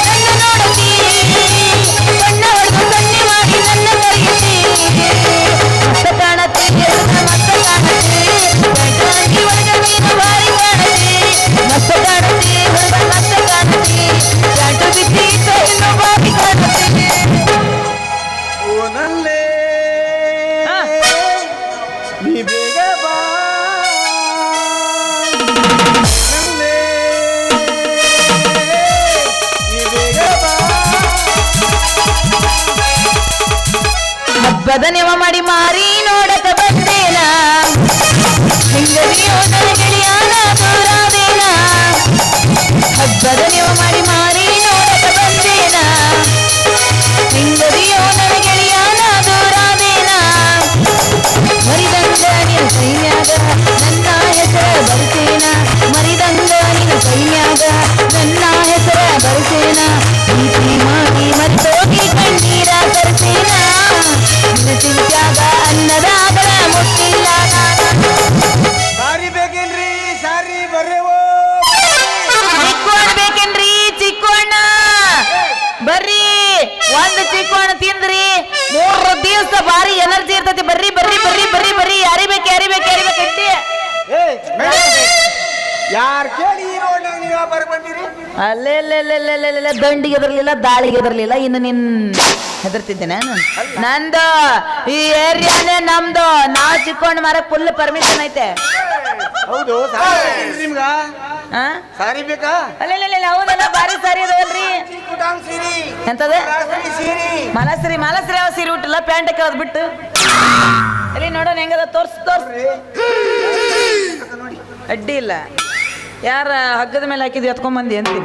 ನನ್ನ ನೋಡತಿ ಕಣ್ಣ ಹೊಡೆದು ಕಣ್ಣಿ ಮಾಡಿ ನನ್ನ ಕರೆಯತಿ. ಮಸ್ತ ಕಾಣತಿ ಹುಡುಗ ಮಸ್ತ ಕಾಣತಿ ಗಂಟು ಹಾಕಿ ಒಳಗೆ ನೀನು ಭಾರಿ ಕಾಣತಿ. ಮಸ್ತ ಕಾಣತಿ ಹುಡುಗ ಮಸ್ತ ಕಾಣತಿ ಗಂಟು ಬಿಚ್ಚಿ ಇನ್ನು ಭಾರಿ ಕಾಣತಿ. ಓನಲ್ಲೇ ನೀ ಬೇಗ ಬಾ ಓನಲ್ಲೇ ನೀ ಬೇಗ ಬಾ. ಹಬ್ಬದ ನೆವ ಮಾಡಿ ಮಾರಿ ನೋಡಕ ಬಂದೇನ ಹಿಂಗದಿಯೋ ನನ್ನ ಗೆಳೆಯನ ದೂರಾದೇನ. ಹಬ್ಬದ ನೆವ ಮಾಡಿ ಮಾರಿ ನೋಡಕ ಬಂದೇನ ಹಿಂಗದಿಯೋ ನನ್ನ ಗೆಳೆಯನ ದೂರಾದೇನ. ಮರಿದಂಗ ನಿನ್ನ ಕೈಮ್ಯಾಗ ನನ್ನ ಹೆಸರ ಬರಿಸೇನ. ಮರಿದಂಗ ನಿನ್ನ ಕೈಮ್ಯಾಗ ನನ್ನ ಹೆಸರ ಬರಿಸೇನ. ಪ್ರೀತಿ ಮಾಡಿ ಮತ್ತೋಗಿ ಕಣ್ಣೀರ ತರಿಸೇನ. ನಿನ್ನ ಚಿಂತ್ಯಾಗ ಅನ್ನದಾಗಲ ಮುಟ್ಟಿಲ್ಲ ಸಾರಿ ಬೇಕೇನ್ರಿ ಸಾರಿ ಬರೇವೋ. ಚಿಕ್ಕೋಣ ಬೇಕೇನ್ರಿ ಚಿಕ್ಕೋಣ ಬರ್ರಿ. ಒಂದು ಚಿಕ್ಕೋಣ ತಿಂದ್ರಿ 3 ದಿವಸ ಭಾರಿ ಎನರ್ಜಿ ಇರ್ತೈತಿ. ಬರ್ರಿ ಬರ್ರಿ ಬರ್ರಿ ಬರ್ರಿ ಬರ್ರಿ. ಯಾರಿಬೇಕು ಯಾರಿಬೇಕು ಯಾರಿಬೇಕಂತಿ ಯಾರು ಕೇಳಿ ಈ ರೋಡ್ನಾಗ ನೀವು ವ್ಯಾಪಾರ ಬಂದಿರಿ? ಅಲ್ಲೇ ದಂಡಿಗೆ ಎದರ್ಲಿಲ್ಲ ದಾಳಿಗೆ ಎದರ್ಲಿಲ್ಲ. ಇನ್ನು ನಿನ್ ಹೆದರ್ತಿದ್ದೇನೆ ನಂದು ಈ ಏರಿಯಾನೇ ನಮ್ದು. ನಾವು ಚಿಕ್ಕೋಣ ಮಾರಕ್ ಫುಲ್ ಪರ್ಮಿಷನ್ ಐತೆ. ಹೌದು ಸಾರಿ ನಿಮ್ಗ ಆ ಸಾರಿ ಬೇಕಾ? ಅಲ್ಲೇ ಹೌದಲ್ಲ ಭಾರಿ ಸಾರಿ ಅದಾವಲ್ರಿ. ಸೀರಿ ಎಂತದ ಸೀರಿ ಮಲಸ್ರಿ ಮಲಸ್ರಿ ಯಾವ ಸೀರೆ ಉಟ್ಟಿಲ್ಲ ಪ್ಯಾಂಟ್ ಹಾಕೋದ್ ಬಿಟ್ಟು ಅಲ್ಲಿ ನೋಡೋಣ ಹೆಂಗದ ತೋರ್ಸ್ರಿ. ಅಡ್ಡಿ ಇಲ್ಲ. ಯಾರ ಹಗ್ಗದ ಮೇಲೆ ಹಾಕಿದ್ವಿ ಎತ್ಕೊಂಬಂದಿ ಅಂತೀನಿ.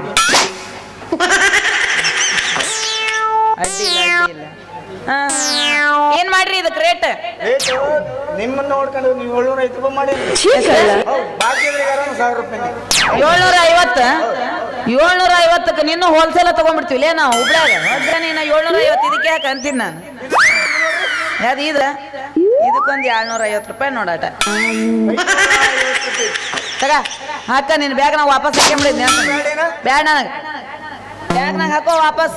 ಅಡ್ಡಿ ಇಲ್ಲ ಅಡ್ಡಿ ಇಲ್ಲ. ಏನ್ ಮಾಡ್ರಿ ಇದಕ್ಕೆ ರೇಟ್? ನಿಮ್ಮನ್ನ ನೋಡ್ಕೊಂಡು ನೀವು 750 ರೂಪಾಯಿ ಮಾಡಿ ಬಾಕಿಯವರಿಗೆ 1000 ರೂಪಾಯಿ. 750 750ಕ್ಕೆ ನಿನ್ನ ಹೋಲ್ಸೇಲ್ ತಗೊಂಡ್ಬಿಡ್ತೀವಿ ನಾವು ಹುಬ್ಳ್ಯಾಗ. ನೀನು 750 ಇದಕ್ಕೆ ಯಾಕೆ ಅಂತೀನಿ ನಾನು. ಯಾವ್ದು ಇದಕ್ಕೊಂದು 750 ರೂಪಾಯಿ ನೋಡಾಟ ತಗ ಹಾಕ. ನಿನ್ನ ಬ್ಯಾಗ್ ನಾವು ವಾಪಸ್ ಹಾಕೊಂಬಿಡಿದ್ನಿ ಬ್ಯಾಡ ನನಗೆ. ಬ್ಯಾಗ್ನಾಗ ಹಾಕೋ ವಾಪಸ್.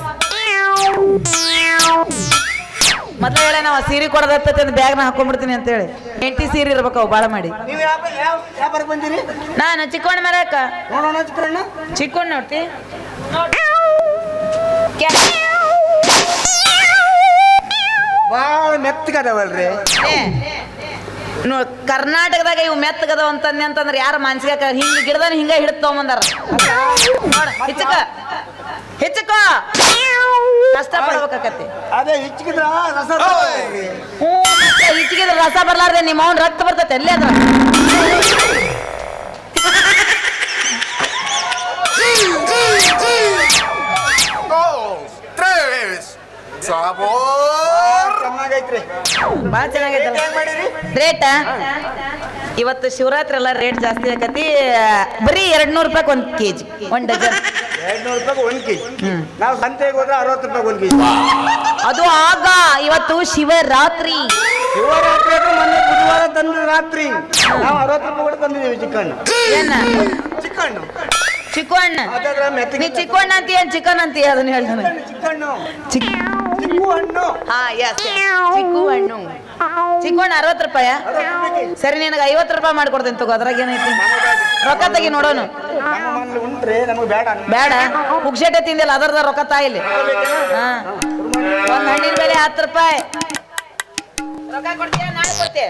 ಮೊದ್ಲು ಹೇಳ ನಾವು ಸೀರೆ ಕೊಡದತ್ತ ಬ್ಯಾಗ್ನ ಹಾಕೊಂಡ್ಬಿಡ್ತೀನಿ ಅಂತ ಹೇಳಿ 80 ಸೀರೆ ಇರ್ಬೇಕು ಅವು ಬಾಳ ಮಾಡಿ. ನೀವು ಯಾವ ಬಂದಿರಿ? ನಾನು ಚಿಕ್ಕೋಣ ಮರಕ್ಕ ನೋಡೋಣ ಚಿಕ್ಕಣ್ಣ. ಚಿಕ್ಕೋಣ ನೋಡ್ತಿ ಭಾಳ ಮೆತ್ತಗದವಲ್ರಿ. ಕರ್ನಾಟಕದಾಗ ಇವು ಮೆತ್ತಗದವ ಅಂತಂದ್ರೆ ಯಾರ ಮನ್ಸಿಗೆ ಹಿಂಗ ಗಿಡದಾನ ಹಿಂಗ ಹಿಡಿದು ತಗೊಂಬಂದಾರ. ನೋಡ ಹೆಚ್ಚಕ ಹೆಚ್ಚಕ ಕಷ್ಟ ಪಡ್ಬೇಕಾಕತಿ. ಅದೇ ಹಿಚ್ಕಿದ್ರ ರಸ ಹಿಚ್ಕಿದ್ರ ರಸ ಬರ್ಲಾರ್ದೆ ನಿಮ್ಮ ಅವ್ನ ರಕ್ತ ಬರ್ತೈತೆ ಎಲ್ಲೇ ಅದ್ರ. ಚೆನ್ನಾಗೈತ್ರಿ. ಬಾಳ ಚೆನ್ನಾಗೈತಲ್ಲ ರೇಟ್. ಇವತ್ತು ಶಿವರಾತ್ರಿ ಎಲ್ಲ ರೇಟ್ ಜಾಸ್ತಿ ಆಕತಿ. ಬರೀ 200 ರೂಪಾಯಿ 1 ಕೆಜಿ 1 ಡಜನ್. 200 ರೂಪಾಯಿ 1 ಕೆಜಿ. ನಾವು ಸಂತೆಗೆ ಹೋದ್ರೆ 60 ರೂಪಾಯಿ 1 ಕೆಜಿ. ಅದು ಆಗ ಇವತ್ತು ಶಿವರಾತ್ರಿ. ಶಿವರಾತ್ರಿ ಅಂದ್ರೆ ಮೊನ್ನೆ ಬುಧವಾರ ತಂದ ರಾತ್ರಿ ನಾವು 60 ರೂಪಾಯಿ ಕೂಡ ತಂದಿದ್ದೀವಿ ಚಿಕನ್. ಏನ ಚಿಕನ್ ಚಿಕ್ಕಣ್ಣ ನೀ ಚಿಕ್ಕಣ್ಣ ಅಂತೀಯ ಚಿಕನ್ ಅಂತೀಯ ಅದನ್ನ ಹೇಳ್ತಾನೆ. ಚಿಕನ್ ಚಿಕ್ಕು ಹಣ್ಣು. ಹಾ ಎಸ್ ಚಿಕ್ಕು ಹಣ್ಣು. ಚಿಕ್ಕಣ್ಣ 60 ರೂಪಾಯ. ಸರಿ ನಿನಗೆ 50 ರೂಪಾಯಿ ಮಾಡ್ಕೊಡ್ತೇನೆ ತಗೋ. ಅದ್ರಾಗ ಏನೈತಿ ರೊಕ್ಕ ತೆಗಿ ನೋಡೋಣ. ಉಂಟ್ರಿ ನಮಗೆ ಬೇಡ ಬೇಡ ಪುಕ್ಷಟೆ ತಿಂದಿಲ್ಲ ಅದರದ ರೊಕ್ಕ ತಾಯಿಲಿ. ಹಾ ಒಂದ್ ಹಣ್ಣಿನ ಬೆಲೆ 10 ರೂಪಾಯಿ. ರೊಕ್ಕ ಕೊಡ್ತೀಯ ನಾಳೆ ಕೊಡ್ತೀಯ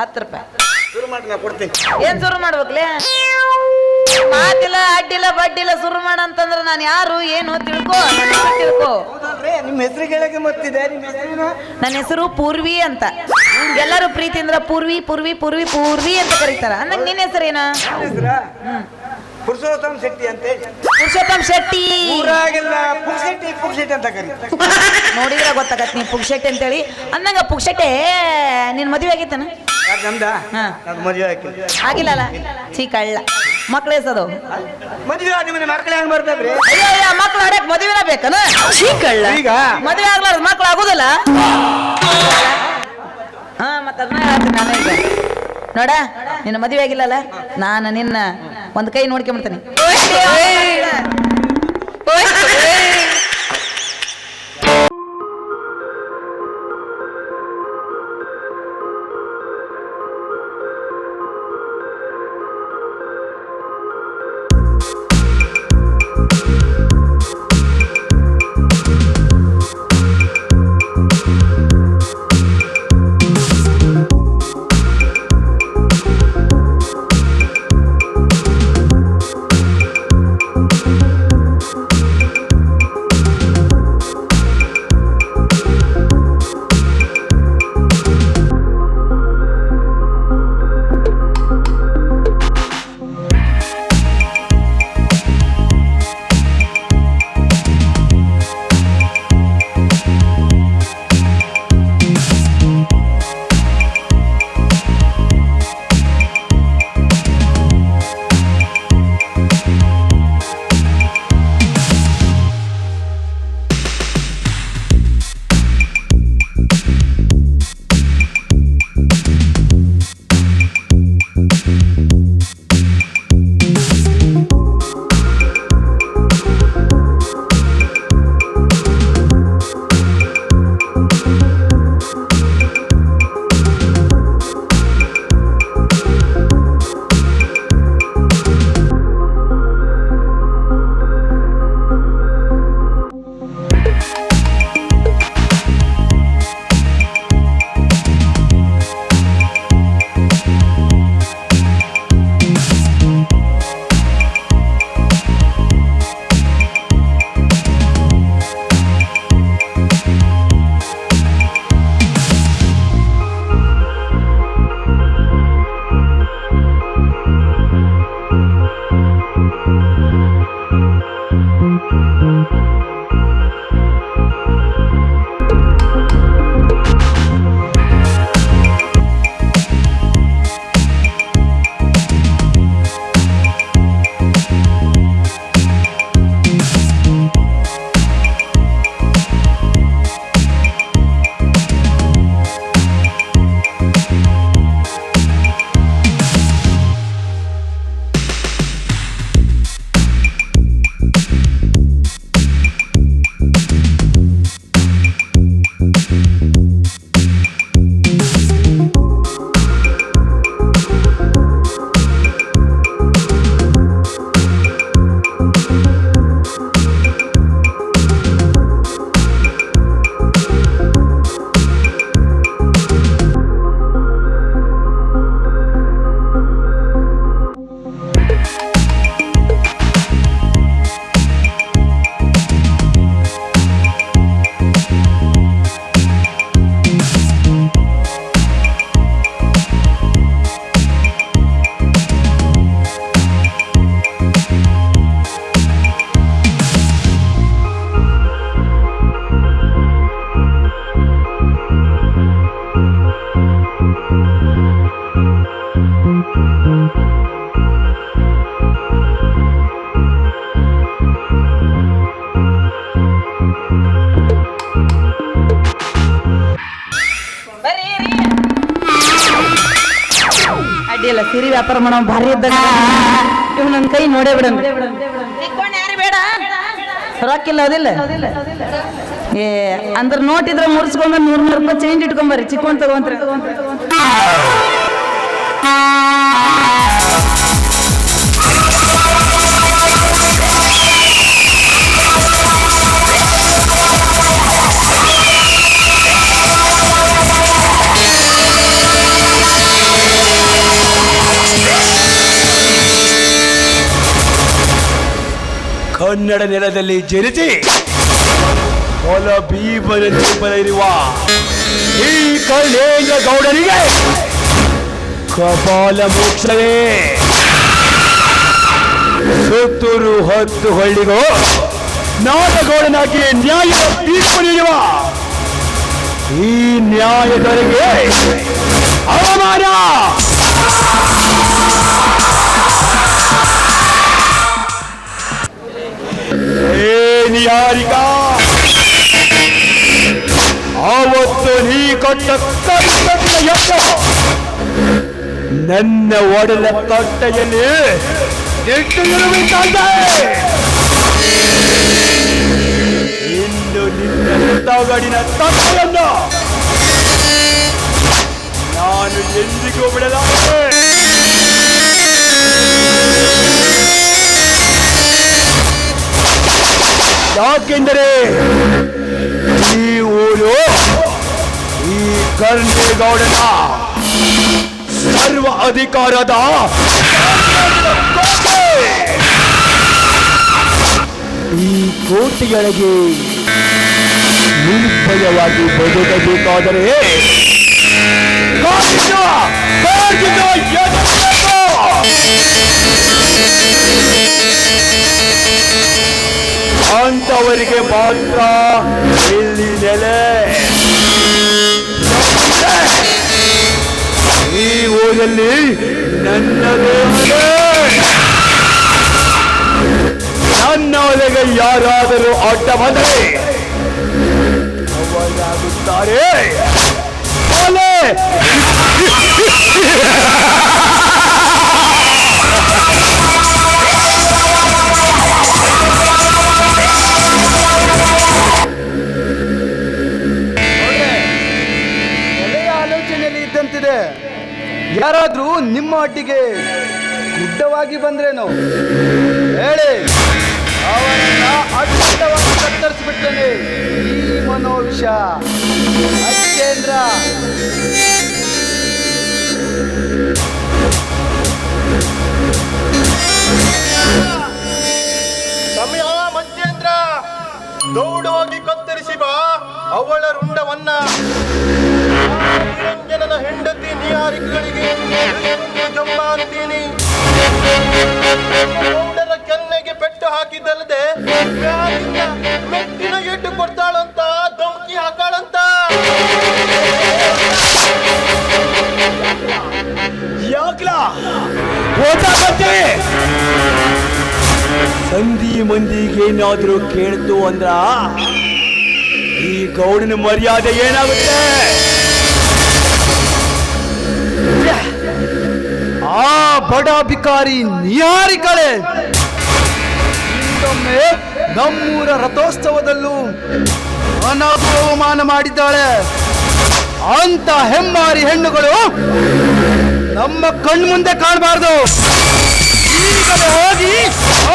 10 ರೂಪಾಯಿ. ಶುರು ಮಾಡಿ ನಾ ಕೊಡ್ತೀನಿ. ಏನ್ ಶುರು ಮಾಡ್ಬೇಕ್ಲೆ? ಮಾತಿಲ್ಲ ಅಡ್ಡಿಲ್ಲ ಬಡ್ಡಿಲ್ಲ ಶುರು ಮಾಡ ಅಂತಂದ್ರೆ ನಾನು ಯಾರು ಏನು ತಿಳ್ಕೊ. ಹೌದಲ್ರಿ ನಿಮ್ಮ ಹೆಸರು ಕೇಳಕ್ಕೆ ಮತ್ತಿದೆ. ನಿಮ್ಮ ಹೆಸರು? ನನ್ನ ಹೆಸರು ಪೂರ್ವಿ ಅಂತ. ಎಲ್ಲರೂ ಪ್ರೀತಿಯಿಂದ ಪೂರ್ವಿ ಪೂರ್ವಿ ಪೂರ್ವಿ ಪೂರ್ವಿ ಅಂತ ಕರೀತಾರ. ಅಂದಂಗ ನಿನ್ನ ಹೆಸರೇನು? ಹೆಸರ ಪುರುಷೋತ್ತಮ ಶೆಟ್ಟಿ ಅಂತ. ಪುರುಷೋತ್ತಮ ಶೆಟ್ಟಿ ಊರಾಗೆಲ್ಲ ಪುಕ್ಷೆಟ್ಟಿ ಪುಕ್ಷೆಟ್ಟಿ ಅಂತ ಕರೀತಾರೆ. ನೋಡಿದ್ರೆ ಗೊತ್ತಾಗತ್ ನೀ ಪುಕ್ಷೆಟ್ಟಿ ಅಂತೇಳಿ. ಅಂದಂಗ ಪುಕ್ಷೆಟ್ಟೆ ನಿನ್ ಮದುವೆ ಆಗೈತನ? ನಮ್ದ ಮದುವೆ ಆಗಿಲ್ಲಲ್ಲ ಚೀ ಕಳ್ಳ. ಮಕ್ಳು ಎಸದು ಮದುವೆ ನಿಮ್ಮನೆ ಮಕ್ಕಳು ಹೆಂಗ್ ಬರ್ತದ್ರಿ? ಅಯ್ಯೋ ಮಕ್ಳು ಆಡಕ್ ಮದುವೆನ ಬೇಕನ? ಚೀ ಕಳ್ಳ. ಈಗ ಮದುವೆ ಆಗ್ಲಾರ್ದ ಮಕ್ಳು ಆಗುದಿಲ್ಲ. ಹಾ ಮತ್ತ ಅದನ್ನ ಹೇಳ್ತೀನಿ ನಾನು. ಈಗ ನೋಡ ನಿನ್ನ ಮದುವೆ ಆಗಿಲ್ಲಲ್ಲ, ನಾನು ನಿನ್ನ ಒಂದ್ ಕೈ ನೋಡ್ಕೊಂಡ್ಬಿಡ್ತೀನಿ. ಬರ್ರಿ ರೀ. ಅಡ್ಡಿಲ್ಲ, ಸಿರಿ ವ್ಯಾಪಾರ ಮಾಡೋ ಭಾರಿ ಇದ್ದಾಗ ಇವ್ ನನ್ನ ಕೈ ನೋಡೇ ಬಿಡ. ಚಿಕ್ಕೋಣ ಯಾರು ಬೇಡ. ರೊಕ್ಕಿಲ್ಲ ಅದಿಲ್ಲ ಏ ಅಂದ್ರ ನೋಟ್ ಇದ್ರೆ ಮುರ್ಸ್ಕೊಂಡ್ $100 ರೂಪಾಯಿ ಚೇಂಜ್ ಇಟ್ಕೊಂಬರ್ರಿ, ಚಿಕ್ಕೊಂಡ್ ತಗೊಂತ್ರಿ. ಕನ್ನಡ ನೆಲದಲ್ಲಿ ಜನಿಸಿ ಹೊಲ ಭೀಮನಲ್ಲಿ ಬರೆಯಿರುವ ಈ ಕರ್ಣೇಂದ್ರ ಗೌಡನಿಗೆ ಕಪಾಲ ಮೋಕ್ಷವೇ. ಸುತ್ತೂರು 10 ಹಳ್ಳಿಗೂ ನಾಟಗೌಡನಾಗಿ ನ್ಯಾಯದ ತೀರ್ಪು ನೀಡುವ ಈ ನ್ಯಾಯದೊಳಗೆ ಅವಮಾನ. ನಿಹಾರಿಕ, ಆವತ್ತು ನೀ ಕೊಟ್ಟ ಕರ್ತವ್ಯ ಯಜ್ಞ ನನ್ನ ಒಡಲ ಕಟ್ಟೆಯಲ್ಲಿ ನೆಟ್ಟು ಇರುವಂತಾಗಿದೆ. ಇಂದು ನಿನ್ನ ತಗಡಿನ ತಟ್ಟೆಯನ್ನು ನಾನು ಎಂದಿಗೂ ಬಿಡಲಾರೆ. ಯಾಕೆಂದರೆ ಈ ಊರು ಈ ಕರ್ಣೇಗೌಡನ ಸರ್ವ ಅಧಿಕಾರದ ಕೋಟೆ. ಈ ಕೋಟೆಯೊಳಗೆ ನಿರ್ಭಯವಾಗಿ ಬದುಕಬೇಕಾದರೆ ಅಂತವರಿಗೆ ಮಾತ್ರ ಇಲ್ಲಿ ನೆಲೆ. ಈ ಊರಲ್ಲಿ ನನ್ನದೇ ಮನೆ. ನನ್ನ ಒಳಗೆ ಯಾರಾದರೂ ಅಡ್ಡ ಬಂದರೆ ಅವರಾಗುತ್ತಾರೆ ಕೊಲೆ. ಆಲೋಚನೆಯಲ್ಲಿ ಇದ್ದಂತಿದೆ. ಯಾರಾದ್ರೂ ನಿಮ್ಮ ಅಡ್ಡಿಗೆ ಗುಡ್ಡವಾಗಿ ಬಂದ್ರೇನು ಹೇಳಿ, ಅವರನ್ನ ಅಡ್ಡವಾಗಿ ಕತ್ತರಿಸಿಬಿಡ್ತೇನೆ. ಈ ಮನೋವಿಷ ಅಚ್ಚೇಂದ್ರ. ಸಮಯ ಮಂಚೇಂದ್ರ, ದೌಡವಾಗಿ ಕತ್ತರಿಸಿ ಬಾ ಅವಳ ರುಂಡವನ್ನ. ನಿರಂಜನನ ಹೆಂಡತಿ ನಿಹಾರಿಕೆಗಳಿಗೆ ಜಂಬ ಅಂತೀನಿ. ಗೌಡರ ಕೆನ್ನೆಗೆ ಪೆಟ್ಟು ಹಾಕಿದಲ್ಲದೆ ಮೆಟ್ಟಿನ ಎಟ್ಟು ಕೊಡ್ತಾಳಂತ, ಧಮಕಿ ಹಾಕಾಳಂತ. ಯಾಕ್ಲಾ ಸಂಧಿ ಮಂದಿಗೇನಾದ್ರೂ ಕೇಳ್ತು ಅಂದ್ರ ಈ ಗೌಡನ ಮರ್ಯಾದೆ ಏನಾಗುತ್ತೆ? ಆ ಬಡ ಭಿಕಾರಿ ನಿಹಾರಿಕಳೆ ಇನ್ನೊಮ್ಮೆ ನಮ್ಮೂರ ರಥೋತ್ಸವದಲ್ಲೂ ಅವಮಾನ ಮಾಡಿದ್ದಾಳೆ. ಅಂತ ಹೆಮ್ಮಾರಿ ಹೆಣ್ಣುಗಳು ನಮ್ಮ ಕಣ್ಮುಂದೆ ಕಾಣಬಾರ್ದು. ಈಗಲೇ ಹೋಗಿ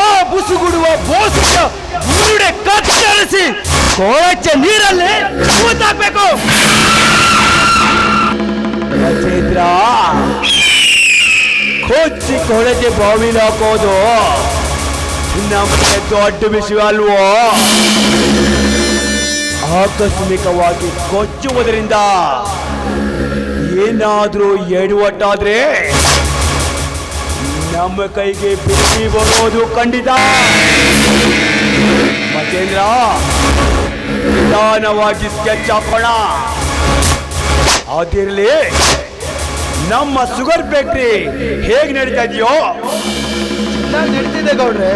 ಆ ಬುಸುಗುಡುವ ಬೋಸುಗ ಬುರುಡೆ ಕತ್ತರಿಸಿ ಕೊಳಚೆ ನೀರಲ್ಲಿ ಊತಾಕ್ಬೇಕು. ಚೈತ್ರ, ಕೊಚ್ಚಿ ಕೊಳಚೆ ಬಾವಿಲಿ ಹಾಕೋದು ನಮಗೆ ದೊಡ್ಡ ವಿಷಯ ಅಲ್ವೋ? ಆಕಸ್ಮಿಕವಾಗಿ ಕೊಚ್ಚುವುದರಿಂದ ಏನಾದ್ರೂ ಎಡವಟ್ಟಾದ್ರೆ ನಮ್ಮ ಕೈಗೆ ಬೆಂಕಿ ಬರೋದು ಖಂಡಿತ. ಮಹೇಂದ್ರ, ನಿಧಾನವಾಗಿ ಸ್ಕೆಚ್ ಹಾಕೋಣ. ಅದಿರಲಿ, ನಮ್ಮ ಶುಗರ್ ಫ್ಯಾಕ್ಟ್ರಿ ಹೇಗೆ ನಡೀತಾ ಇದೆಯೋ? ನಡೀತಿದೆ ಗೌಡ್ರೆ.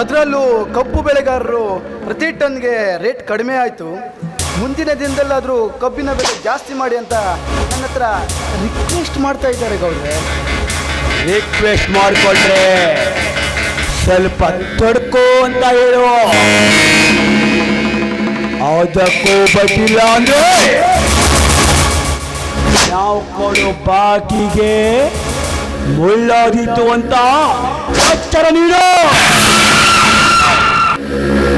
ಅದರಲ್ಲೂ ಕಬ್ಬು ಬೆಳೆಗಾರರು ಪ್ರತಿ ಟನ್ಗೆ ರೇಟ್ ಕಡಿಮೆ ಆಯಿತು. ಮುಂದಿನ ದಿನದಲ್ಲಾದರೂ ಕಬ್ಬಿನ ಬೆಲೆ ಜಾಸ್ತಿ ಮಾಡಿ ಅಂತ ನನ್ನ ಹತ್ರ ರಿಕ್ವೆಸ್ಟ್ ಮಾಡ್ತಾ ಇದ್ದಾರೆ ಗೌಡ್ರೆ. ರಿಕ್ವೆಸ್ಟ್ ಮಾಡಿಕೊಂಡ್ರೆ ಸ್ವಲ್ಪ ತಡ್ಕೋ ಅಂತ ಹೇಳು. ಅದಕ್ಕೂ ಬಟ್ಟಿಲ್ಲ ಅಂದ್ರೆ ನಾವು ಕೊಡೋ ಬಾಕಿಗೆ ಮುಳ್ಳಾದಿತ್ತು ಅಂತ ಎಚ್ಚರ ನೀಡು.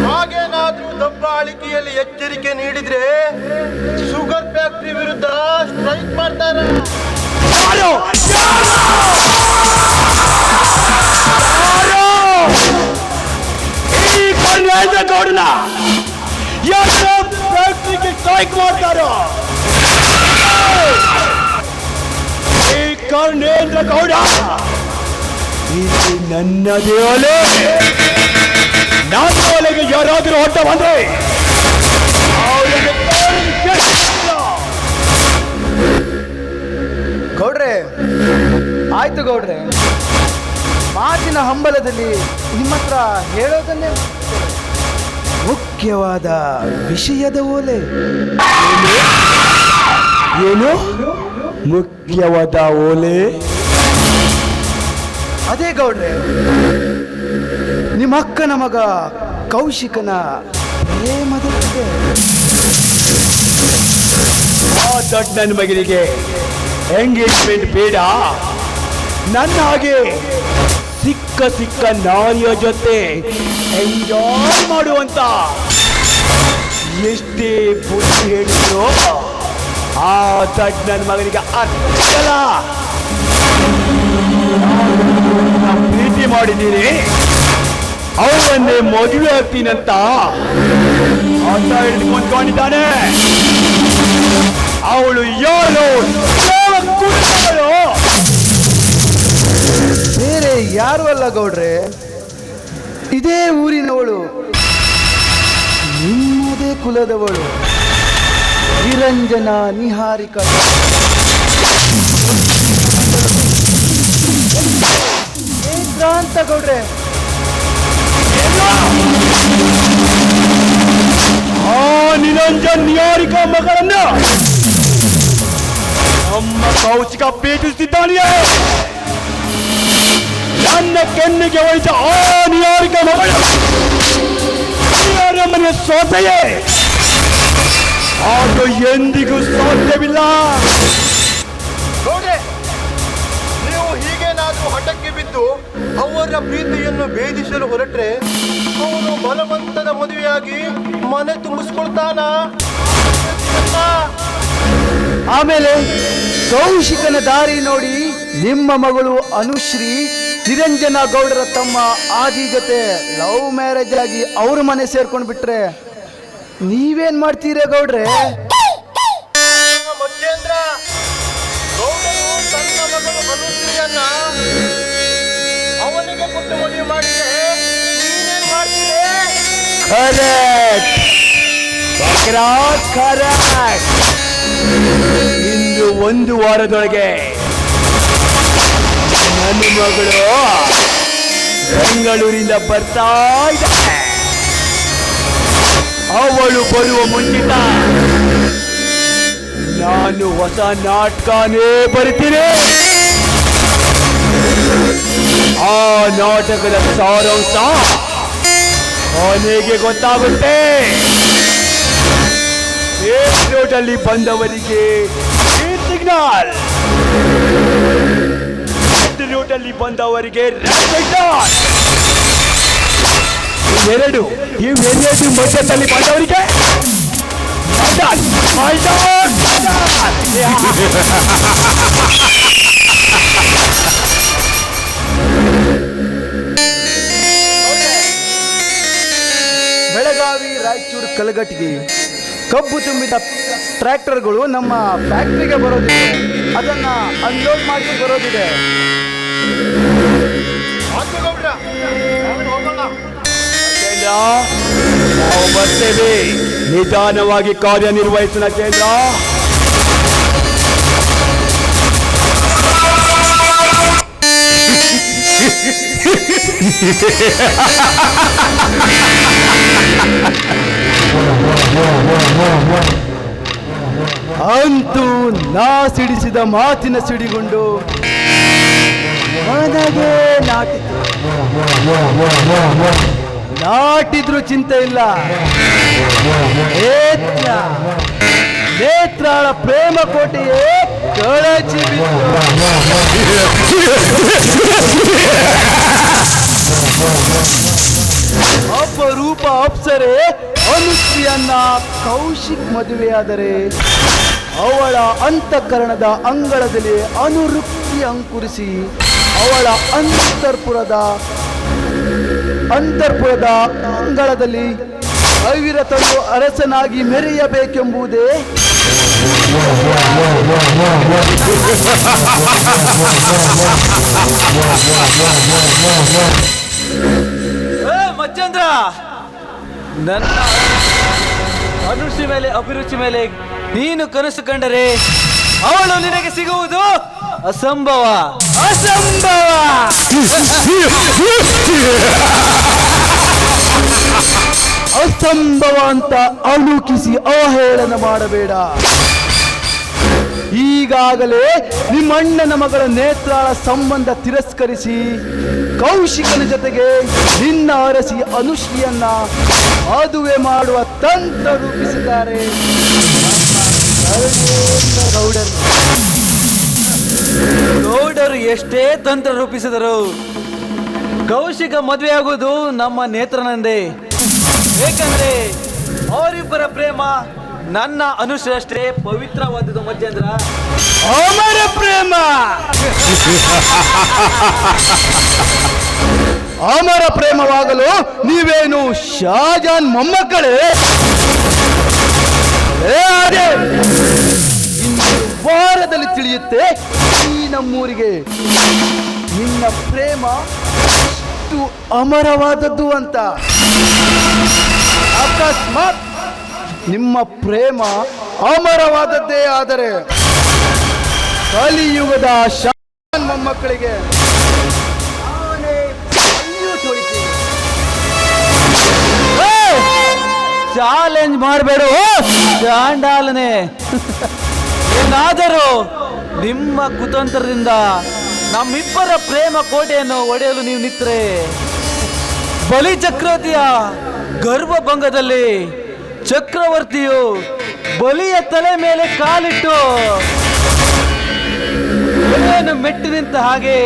ಹಾಗೇನಾದ್ರೂ ದಬ್ಬಾಳಿಕೆಯಲ್ಲಿ ಎಚ್ಚರಿಕೆ ನೀಡಿದ್ರೆ ಶುಗರ್ ಫ್ಯಾಕ್ಟರಿ ವಿರುದ್ಧ ಸ್ಟ್ರೈಕ್ ಮಾಡ್ತಾರೆ. ಯಾರು? ಈ ಕರ್ನಾಟಕ ಗೌಡನ ಯಾರು ಫ್ಯಾಕ್ಟರಿಗೆ ಸ್ಟ್ರೈಕ್ ಮಾಡ್ತಾರೋ? ಈ ಕರ್ನೇಂದ್ರ ಗೌಡ ಇಲ್ಲಿ ನನ್ನದೇ ಒಲೆ. ನನ್ನ ಒಲೆಗೆ ಯಾರಾದರೂ ಹೊಟ್ಟ ಬಂದ್ರೆ ಅವರಿಗೆ ಗೌಡ್ರೆ ಆಯ್ತು ಗೌಡ್ರೆ, ಮಾತಿನ ಹಂಬಲದಲ್ಲಿ ನಿಮ್ಮ ಹತ್ರ ಹೇಳೋದನ್ನೇ ಮುಖ್ಯವಾದ ವಿಷಯದ ಓಲೆ. ಏನು ಮುಖ್ಯವಾದ ಓಲೆ? ಅದೇ ಗೌಡ್ರೆ, ನಿಮ್ಮ ಅಕ್ಕನ ಮಗ ಕೌಶಿಕನ ಪ್ರೇಮದ ಕಥೆ. ಆ ದೊಡ್ಡ ನನ್ನ ಮಗನಿಗೆ ಎಂಗೇಜ್ಮೆಂಟ್ ಬೇಡ, ನನ್ನ ಹಾಗೆ ಸಿಕ್ಕ ನಾರಿಯ ಜೊತೆ ಎಂಜಾಯ್ ಮಾಡುವಂತ ಎಷ್ಟೇ ಬುದ್ಧಿ ಹೇಳಿದ್ರು ಆ ದೊಡ್ಡ ನನ್ನ ಮಗನಿಗೆ ಅರ್ಥಲ್ಲ. ಪ್ರೀತಿ ಮಾಡಿದ್ದೀನಿ, ಅವರನ್ನೇ ಮದುವೆ ಆಗ್ತೀನಂತ ಆತ ಹಿಡ್ಕೊಂಡಿದ್ದಾನೆ. ಅವಳು ಯಾರು? ಬೇರೆ ಯಾರು ಅಲ್ಲ ಗೌಡ್ರೆ, ಇದೇ ಊರಿನವಳು, ನಿಮ್ಮದೇ ಕುಲದವಳು, ನಿರಂಜನ ನಿಹಾರಿಕ ಅಂತ ಗೌಡ್ರೆ. ಆ ನಿರಂಜನ್ ನಿಹಾರಿಕ ಮಗಳನ್ನ ನಮ್ಮ ಕೌಶಿಕ ಪ್ರೀತಿಸುತ್ತಿದ್ದಾನೆಯೇ? ನನ್ನ ಕೆನ್ನಿಗೆ ಒಯ್ದ ಆ ನಿಹಾರಿಕ ಮಗಳು ಮನೆಯ ಸೋತೆಯೇ? ಅದು ಎಂದಿಗೂ ಸಾಧ್ಯವಿಲ್ಲ. ನೋಡ್ರೆ, ನೀವು ಹೀಗೇನಾದ್ರೂ ಹಠಕ್ಕೆ ಬಿದ್ದು ಅವರ ಪ್ರೀತಿಯನ್ನು ಭೇದಿಸಲು ಹೊರಟ್ರೆ ಅವನು ಬಲವಂತದ ಮದುವೆಯಾಗಿ ಮನೆ ತುಂಬಿಸ್ಕೊಳ್ತಾನ. ಆಮೇಲೆ ಕೌಶಿಕನ ದಾರಿ ನೋಡಿ ನಿಮ್ಮ ಮಗಳು ಅನುಶ್ರೀ ನಿರಂಜನ ಗೌಡರ ತಮ್ಮ ಆದಿ ಜೊತೆ ಲವ್ ಮ್ಯಾರೇಜ್ ಆಗಿ ಅವ್ರ ಮನೆ ಸೇರ್ಕೊಂಡು ಬಿಟ್ರೆ ನೀವೇನ್ ಮಾಡ್ತೀರಾ ಗೌಡ್ರೆ? ಮಚ್ಚೇಂದ್ರ ಗೌಡರು ತನ್ನ ಮಗಳು ಅನುಶ್ರೀಯನ್ನ ಅವನಿಗೆ ಕೊಟ್ಟು ಮದುವೆ ಮಾಡಿದ್ರೆ ನೀನೇನ್ ಮಾಡ್ತೀರಿ? ಇನ್ನು 1 ವಾರದೊಳಗೆ ನನ್ನ ಮಗಳು ಬೆಂಗಳೂರಿಂದ ಬರ್ತಾ ಇದ್ದಾಳೆ. ಅವಳು ಬರುವ ಮುಂಚಿತ ನಾನು ಹೊಸ ನಾಟಕನೇ ಬರಿತೀನಿ. ಆ ನಾಟಕದ ಸಾರಾಂಶ ಕೊನೆಗೆ ಗೊತ್ತಾಗುತ್ತೆ. ರೋಡಲ್ಲಿ ಬಂದವರಿಗೆ ಸಿಗ್ನಲ್, ರೋಡಲ್ಲಿ ಬಂದವರಿಗೆ ಇವೆರಡು ಮಧ್ಯದಲ್ಲಿ ಬಂದವರಿಗೆ ಬೆಳಗಾವಿ, ರಾಯಚೂರು, ಕಲಘಟಗಿ ಕಬ್ಬು ತುಂಬಿದ ಟ್ರ್ಯಾಕ್ಟರ್ಗಳು ನಮ್ಮ ಫ್ಯಾಕ್ಟ್ರಿಗೆ ಬರೋದಿದೆ. ಅದನ್ನ ಅನ್ಲೋಡ್ ಮಾಡಿ ಬರೋದಿದೆ. ನಾವು ಬರ್ತೇವೆ. ನಿಧಾನವಾಗಿ ಕಾರ್ಯನಿರ್ವಹಿಸೋಣ ಚಂದ್ರ. ಅಂತೂ ನಾ ಸಿಡಿಸಿದ ಮಾತಿನ ಸಿಡಿಗುಂಡು ನನಗೆ ನಾಟಿದ್ರು ಚಿಂತೆ ಇಲ್ಲ. ನೇತ್ರಾಳ ಪ್ರೇಮ ಕೋಟೆಯೇ ಕಳಚಿ ಅಪರೂಪ ಅಪ್ಸರೆ ಅನುಶ್ರೀಯನ್ನ ಕೌಶಿಕ್ ಮದುವೆಯಾದರೆ ಅವಳ ಅಂತಃಕರಣದ ಅಂಗಳದಲ್ಲಿ ಅನುರುಕ್ತಿ ಅಂಕುರಿಸಿ ಅವಳ ಅಂತರ್ಪುರದ ಅಂಗಳದಲ್ಲಿ ಅವಿರತಳು ಅರಸನಾಗಿ ಮೆರೆಯಬೇಕೆಂಬುದೇ ಮಚ್ಚಂದ್ರ, ನನ್ನ ಅನುಶ್ರೀ ಮೇಲೆ ಅಭಿರುಚಿ ಮೇಲೆ ನೀನು ಕನಸು ಕಂಡರೆ ಅವಳು ನಿನಗೆ ಸಿಗುವುದು ಅಸಂಭವ. ಅಸಂಭವ ಅಂತ ಅಳುಕಿಸಿ ಅವಹೇಳನ ಮಾಡಬೇಡ. ಈಗಾಗಲೇ ನಿಮ್ಮ ಅಣ್ಣನ ಮಗಳ ನೇತ್ರಾಳ ಸಂಬಂಧ ತಿರಸ್ಕರಿಸಿ ಕೌಶಿಕನ ಜೊತೆಗೆ ನಿನ್ನ ಅರಸಿ ಅನುಶ್ರೀಯನ್ನ ಮದುವೆ ಮಾಡುವ ತಂತ್ರ ರೂಪಿಸಿದ್ದಾರೆ ಗೌಡರು ಎಷ್ಟೇ ತಂತ್ರ ರೂಪಿಸಿದರು ಕೌಶಿಕ ಮದುವೆ ಆಗುವುದು ನಮ್ಮ ನೇತ್ರನಂದೇ. ಏಕೆಂದ್ರೆ ಅವರಿಬ್ಬರ ಪ್ರೇಮ ನನ್ನ ಅನುಶ್ರೀ ಅಷ್ಟೇ ಪವಿತ್ರವಾದದ್ದು ಮಚ್ಚೇಂದ್ರ. ಅಮರ ಪ್ರೇಮ ಅಮರ ಪ್ರೇಮವಾಗಲು ನೀವೇನು ಶಾಜಾನ್ ಮೊಮ್ಮಕ್ಕಳೇ? ಇನ್ನು ವಾರದಲ್ಲಿ ತಿಳಿಯುತ್ತೆ ಈ ನಮ್ಮೂರಿಗೆ ನಿನ್ನ ಪ್ರೇಮ ಎಷ್ಟು ಅಮರವಾದದ್ದು ಅಂತ. ಅಕಸ್ಮಾತ್ ನಿಮ್ಮ ಪ್ರೇಮ ಅಮರವಾದದ್ದೇ ಆದರೆ ಕಲಿಯುಗದ ಶಾನ್ ಮೊಮ್ಮಕ್ಕಳಿಗೆ ಚಾಲೆಂಜ್ ಮಾಡಬೇಡ ಚಾಂಡಾಲನೆ. ಏನಾದರೂ ನಿಮ್ಮ ಕುತಂತ್ರದಿಂದ ನಮ್ಮಿಬ್ಬರ ಪ್ರೇಮ ಕೋಟೆಯನ್ನು ಒಡೆಯಲು ನೀವು ನಿಂತರೆ ಬಲಿ ಚಕ್ರವರ್ತಿಯ ಗರ್ಭಭಂಗದಲ್ಲಿ ಚಕ್ರವರ್ತಿಯು ಬಲಿಯ ತಲೆ ಮೇಲೆ ಕಾಲಿಟ್ಟು ಏನು ಮೆಟ್ಟಿ ನಿಂತ ಹಾಗೆ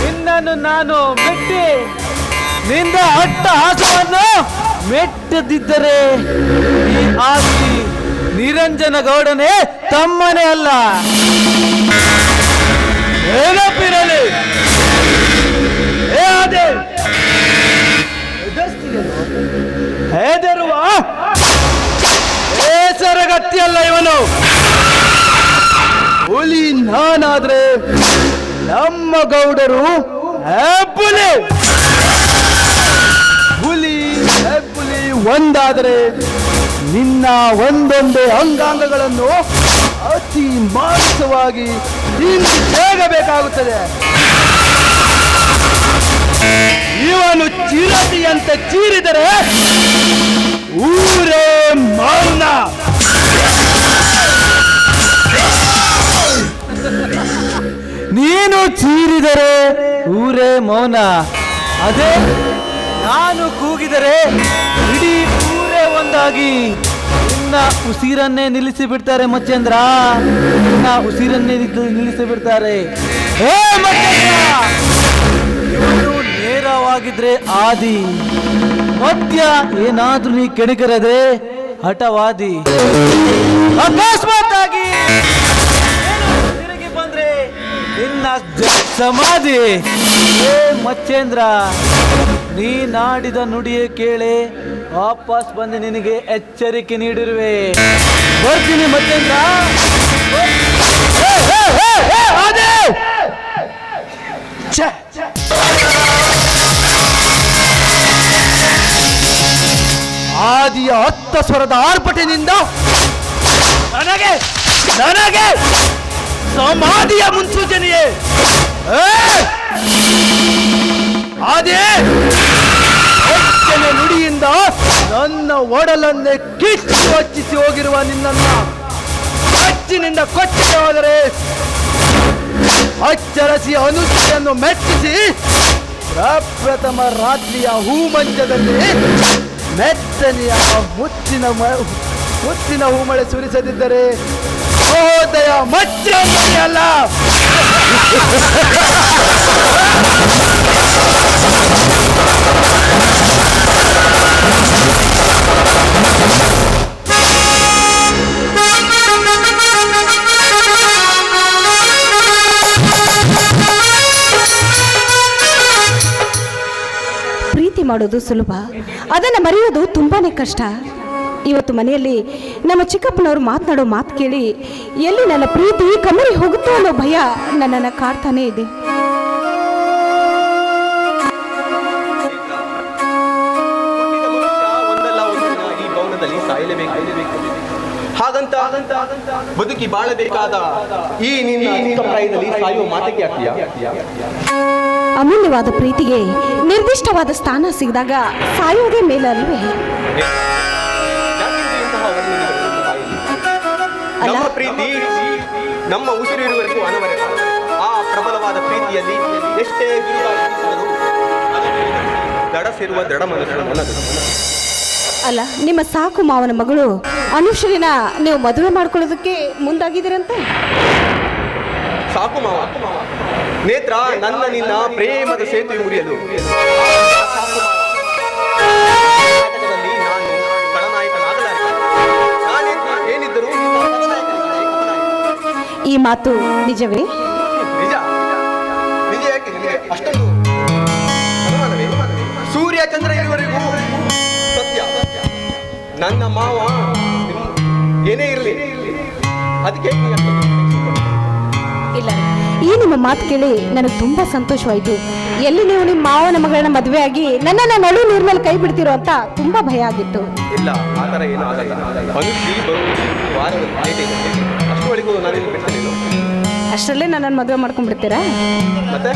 ನಿನ್ನನ್ನು ನಾನು ಮೆಟ್ಟಿ ನಿಂದ ಅಟ್ಟಹಾಸವನ್ನು ಮೆಟ್ಟದಿದ್ದರೆ ಈ ಆಸ್ತಿ ನಿರಂಜನ ಗೌಡನೇ ತಮ್ಮನೇ ಅಲ್ಲ. ಏನಪ್ಪಿರಲಿ ಹೆದರುವ ಹೆಸರಗತ್ತಿಯಲ್ಲ ಇವನು. ಹುಲಿ ನಾನಾದ್ರೆ ನಮ್ಮ ಗೌಡರು ಹೆಬ್ಬುಲಿ. ಹುಲಿ ಹೆಬ್ಬುಲಿ ಒಂದಾದರೆ ನಿನ್ನ ಒಂದೊಂದೇ ಅಂಗಾಂಗಗಳನ್ನು ಅತಿ ಮಾಂಸವಾಗಿ ಬೇಗಬೇಕಾಗುತ್ತದೆ. ಇವನು ಚಿರತೆಯಂತೆ ಚೀರಿದರೆ ಊರೇ ಮೌನ. ನೀನು ಚೀರಿದರೆ ಊರೇ ಮೌನ. ಅದೇ ನಾನು ಕೂಗಿದರೆ ಇಡೀ ಊರೇ ಒಂದಾಗಿ ನಿನ್ನ ಉಸಿರನ್ನೇ ನಿಲ್ಲಿಸಿ ಬಿಡ್ತಾರೆ ಮಚ್ಚೇಂದ್ರ. ನಿನ್ನ ಉಸಿರನ್ನೇ ನಿಲ್ಲಿಸಿ ಬಿಡ್ತಾರೆ. ಹೇ ಮಚ್ಚೇಂದ್ರ, ಇವನು ನೇರವಾಗಿದ್ರೆ ಆದಿ, ಮಧ್ಯ ಏನಾದ್ರೂ ನೀ ಕೆಣಕರದೆ ಹಠವಾದಿ. ಅಕಸ್ಮಾತ್ ಆಗಿ ತಿರುಗಿ ಬಂದ್ರೆ ನಿನ್ನ ಸಮಾಧಿ. ಹೇ ಮಚ್ಚೇಂದ್ರ, ನೀ ನಾಡಿದ ನುಡಿಯೇ ಕೇಳೆ ವಾಪಸ್ ಬಂದು ನಿನಗೆ ಎಚ್ಚರಿಕೆ ನೀಡಿರುವೆ. ಬರ್ತೀನಿ ಮಚ್ಚೇಂದ್ರ. ಆದಿಯ ಹತ್ತ ಸ್ವರದ ಆರ್ಭಟದಿಂದ ನನಗೆ ಸಮಾಧಿಯ ಮುನ್ಸೂಚನೆಯೇ. ಅದೇ ಹೆಚ್ಚಿನ ನುಡಿಯಿಂದ ನನ್ನ ಒಡಲನ್ನೇ ಕಿಚ್ಚು ಹಚ್ಚಿಸಿ ಹೋಗಿರುವ ನಿನ್ನನ್ನ ಹಚ್ಚಿನಿಂದ ಕೊಚ್ಚಿಗೆ ಹೋದರೆ ಅಚ್ಚರಸಿ ಅನುಷ್ಠೆಯನ್ನು ಮೆಚ್ಚಿಸಿ ಪ್ರಪ್ರಥಮ ರಾತ್ರಿಯ ಹೂಮಂಚದಲ್ಲಿ ಮೆಚ್ಚನೆಯ ಮುತ್ತಿನ ಹೂಮಳೆ ಸುರಿಸದಿದ್ದರೆ ಮಹೋದಯ ಮಚ್ಚಲ್ಲ. ಪ್ರೀತಿ ಮಾಡೋದು ಸುಲಭ, ಅದನ್ನು ಮರೆಯೋದು ತುಂಬಾನೇ ಕಷ್ಟ. ಇವತ್ತು ಮನೆಯಲ್ಲಿ ನಮ್ಮ ಚಿಕ್ಕಪ್ಪನವರು ಮಾತನಾಡೋ ಮಾತು ಕೇಳಿ ಎಲ್ಲಿ ನನ್ನ ಪ್ರೀತಿ ಕಮ್ಮಿ ಹೋಗುತ್ತೋ ಅನ್ನೋ ಭಯ ನನ್ನನ್ನು ಕಾಡ್ತಾನೇ ಇದೆ. ಹಾಗಂತ ಬದುಕಿ ಬಾಳಬೇಕಾದ ಈ ನಿನ್ನ ಪ್ರಾಯದಲ್ಲಿ ಸಾಯುವ ಮಾತಕ್ಕೆ ಆಗ್ತೀಯಾ? ಅಮೂಲ್ಯವಾದ ಪ್ರೀತಿಗೆ ನಿರ್ದಿಷ್ಟವಾದ ಸ್ಥಾನ ಸಿಗದಾಗ ಸಾಯೋದೇ ಮೇಲಲ್ವೇ? ನಮ್ಮ ಪ್ರೀತಿ ನಮ್ಮ ಉಸಿರಿರುವವರೆಗೂ ಅನವರತ. ಆ ಪ್ರಬಲವಾದ ಪ್ರೀತಿಯಲ್ಲಿ ಎಷ್ಟೇ ದಡ ಸೇರುವ ದೃಢ ಮನಸ್ಸು. ಅಲ್ಲ, ನಿಮ್ಮ ಸಾಕು ಮಾವನ ಮಗಳು ಅನುಶ್ರೀನ ನೀವು ಮದುವೆ ಮಾಡ್ಕೊಳ್ಳೋದಕ್ಕೆ ಮುಂದಾಗಿದ್ದೀರಂತೆ? ಸಾಕು ಮಾವ ನೇತ್ರ, ನನ್ನ ನಿನ್ನ ಪ್ರೇಮದ ಸೇತುವೆ ಮುರಿಯಲು ನಾನು ಖಳನಾಯಕನಾಗಲಾರೆ. ಏನಿದ್ದರೂ ಈ ಮಾತು ನಿಜವೇ? ನಿಜ. ನಿಜ ಯಾಕೆ ನಿನಗೆ ಅಷ್ಟೊಂದು ಅನುಮಾನವೇ? ಸೂರ್ಯ ಚಂದ್ರ ಇರುವವರೆಗೂ ಸತ್ಯ. ನನ್ನ ಮಾವ ಏನೇ ಇರಲಿ ಅದಕ್ಕೆ ಇಲ್ಲ, ಈ ನಿಮ್ಮ ಮಾತು ಕೇಳಿ ನನಗೆ ತುಂಬಾ ಸಂತೋಷವಾಯಿತು. ಎಲ್ಲಿ ನೀವು ನಿಮ್ಮ ಮಾವನ ಮಗಳನ್ನ ಮದುವೆ ಆಗಿ ನನ್ನನ್ನು ನಡು ನೀರ್ ಮೇಲೆ ಕೈ ಬಿಡ್ತಿರೋ ಅಂತ ತುಂಬಾ ಭಯ ಆಗಿತ್ತು. ಇಲ್ಲ, ಆ ಥರ ಏನೂ ಆಗಲ್ಲ. ಅನುಶ್ರೀ ಬರುವುದು ವಾರದಲ್ಲಿ ಅಷ್ಟುವರೆಗೂ ನಾನೇನು ಬಿಡ್ತೇನೆ. ಅಷ್ಟರಲ್ಲೇ ನನ್ನನ್ನು ಮದುವೆ ಮಾಡ್ಕೊಂಡ್ಬಿಡ್ತೀರಾ? ಮತ್ತೆ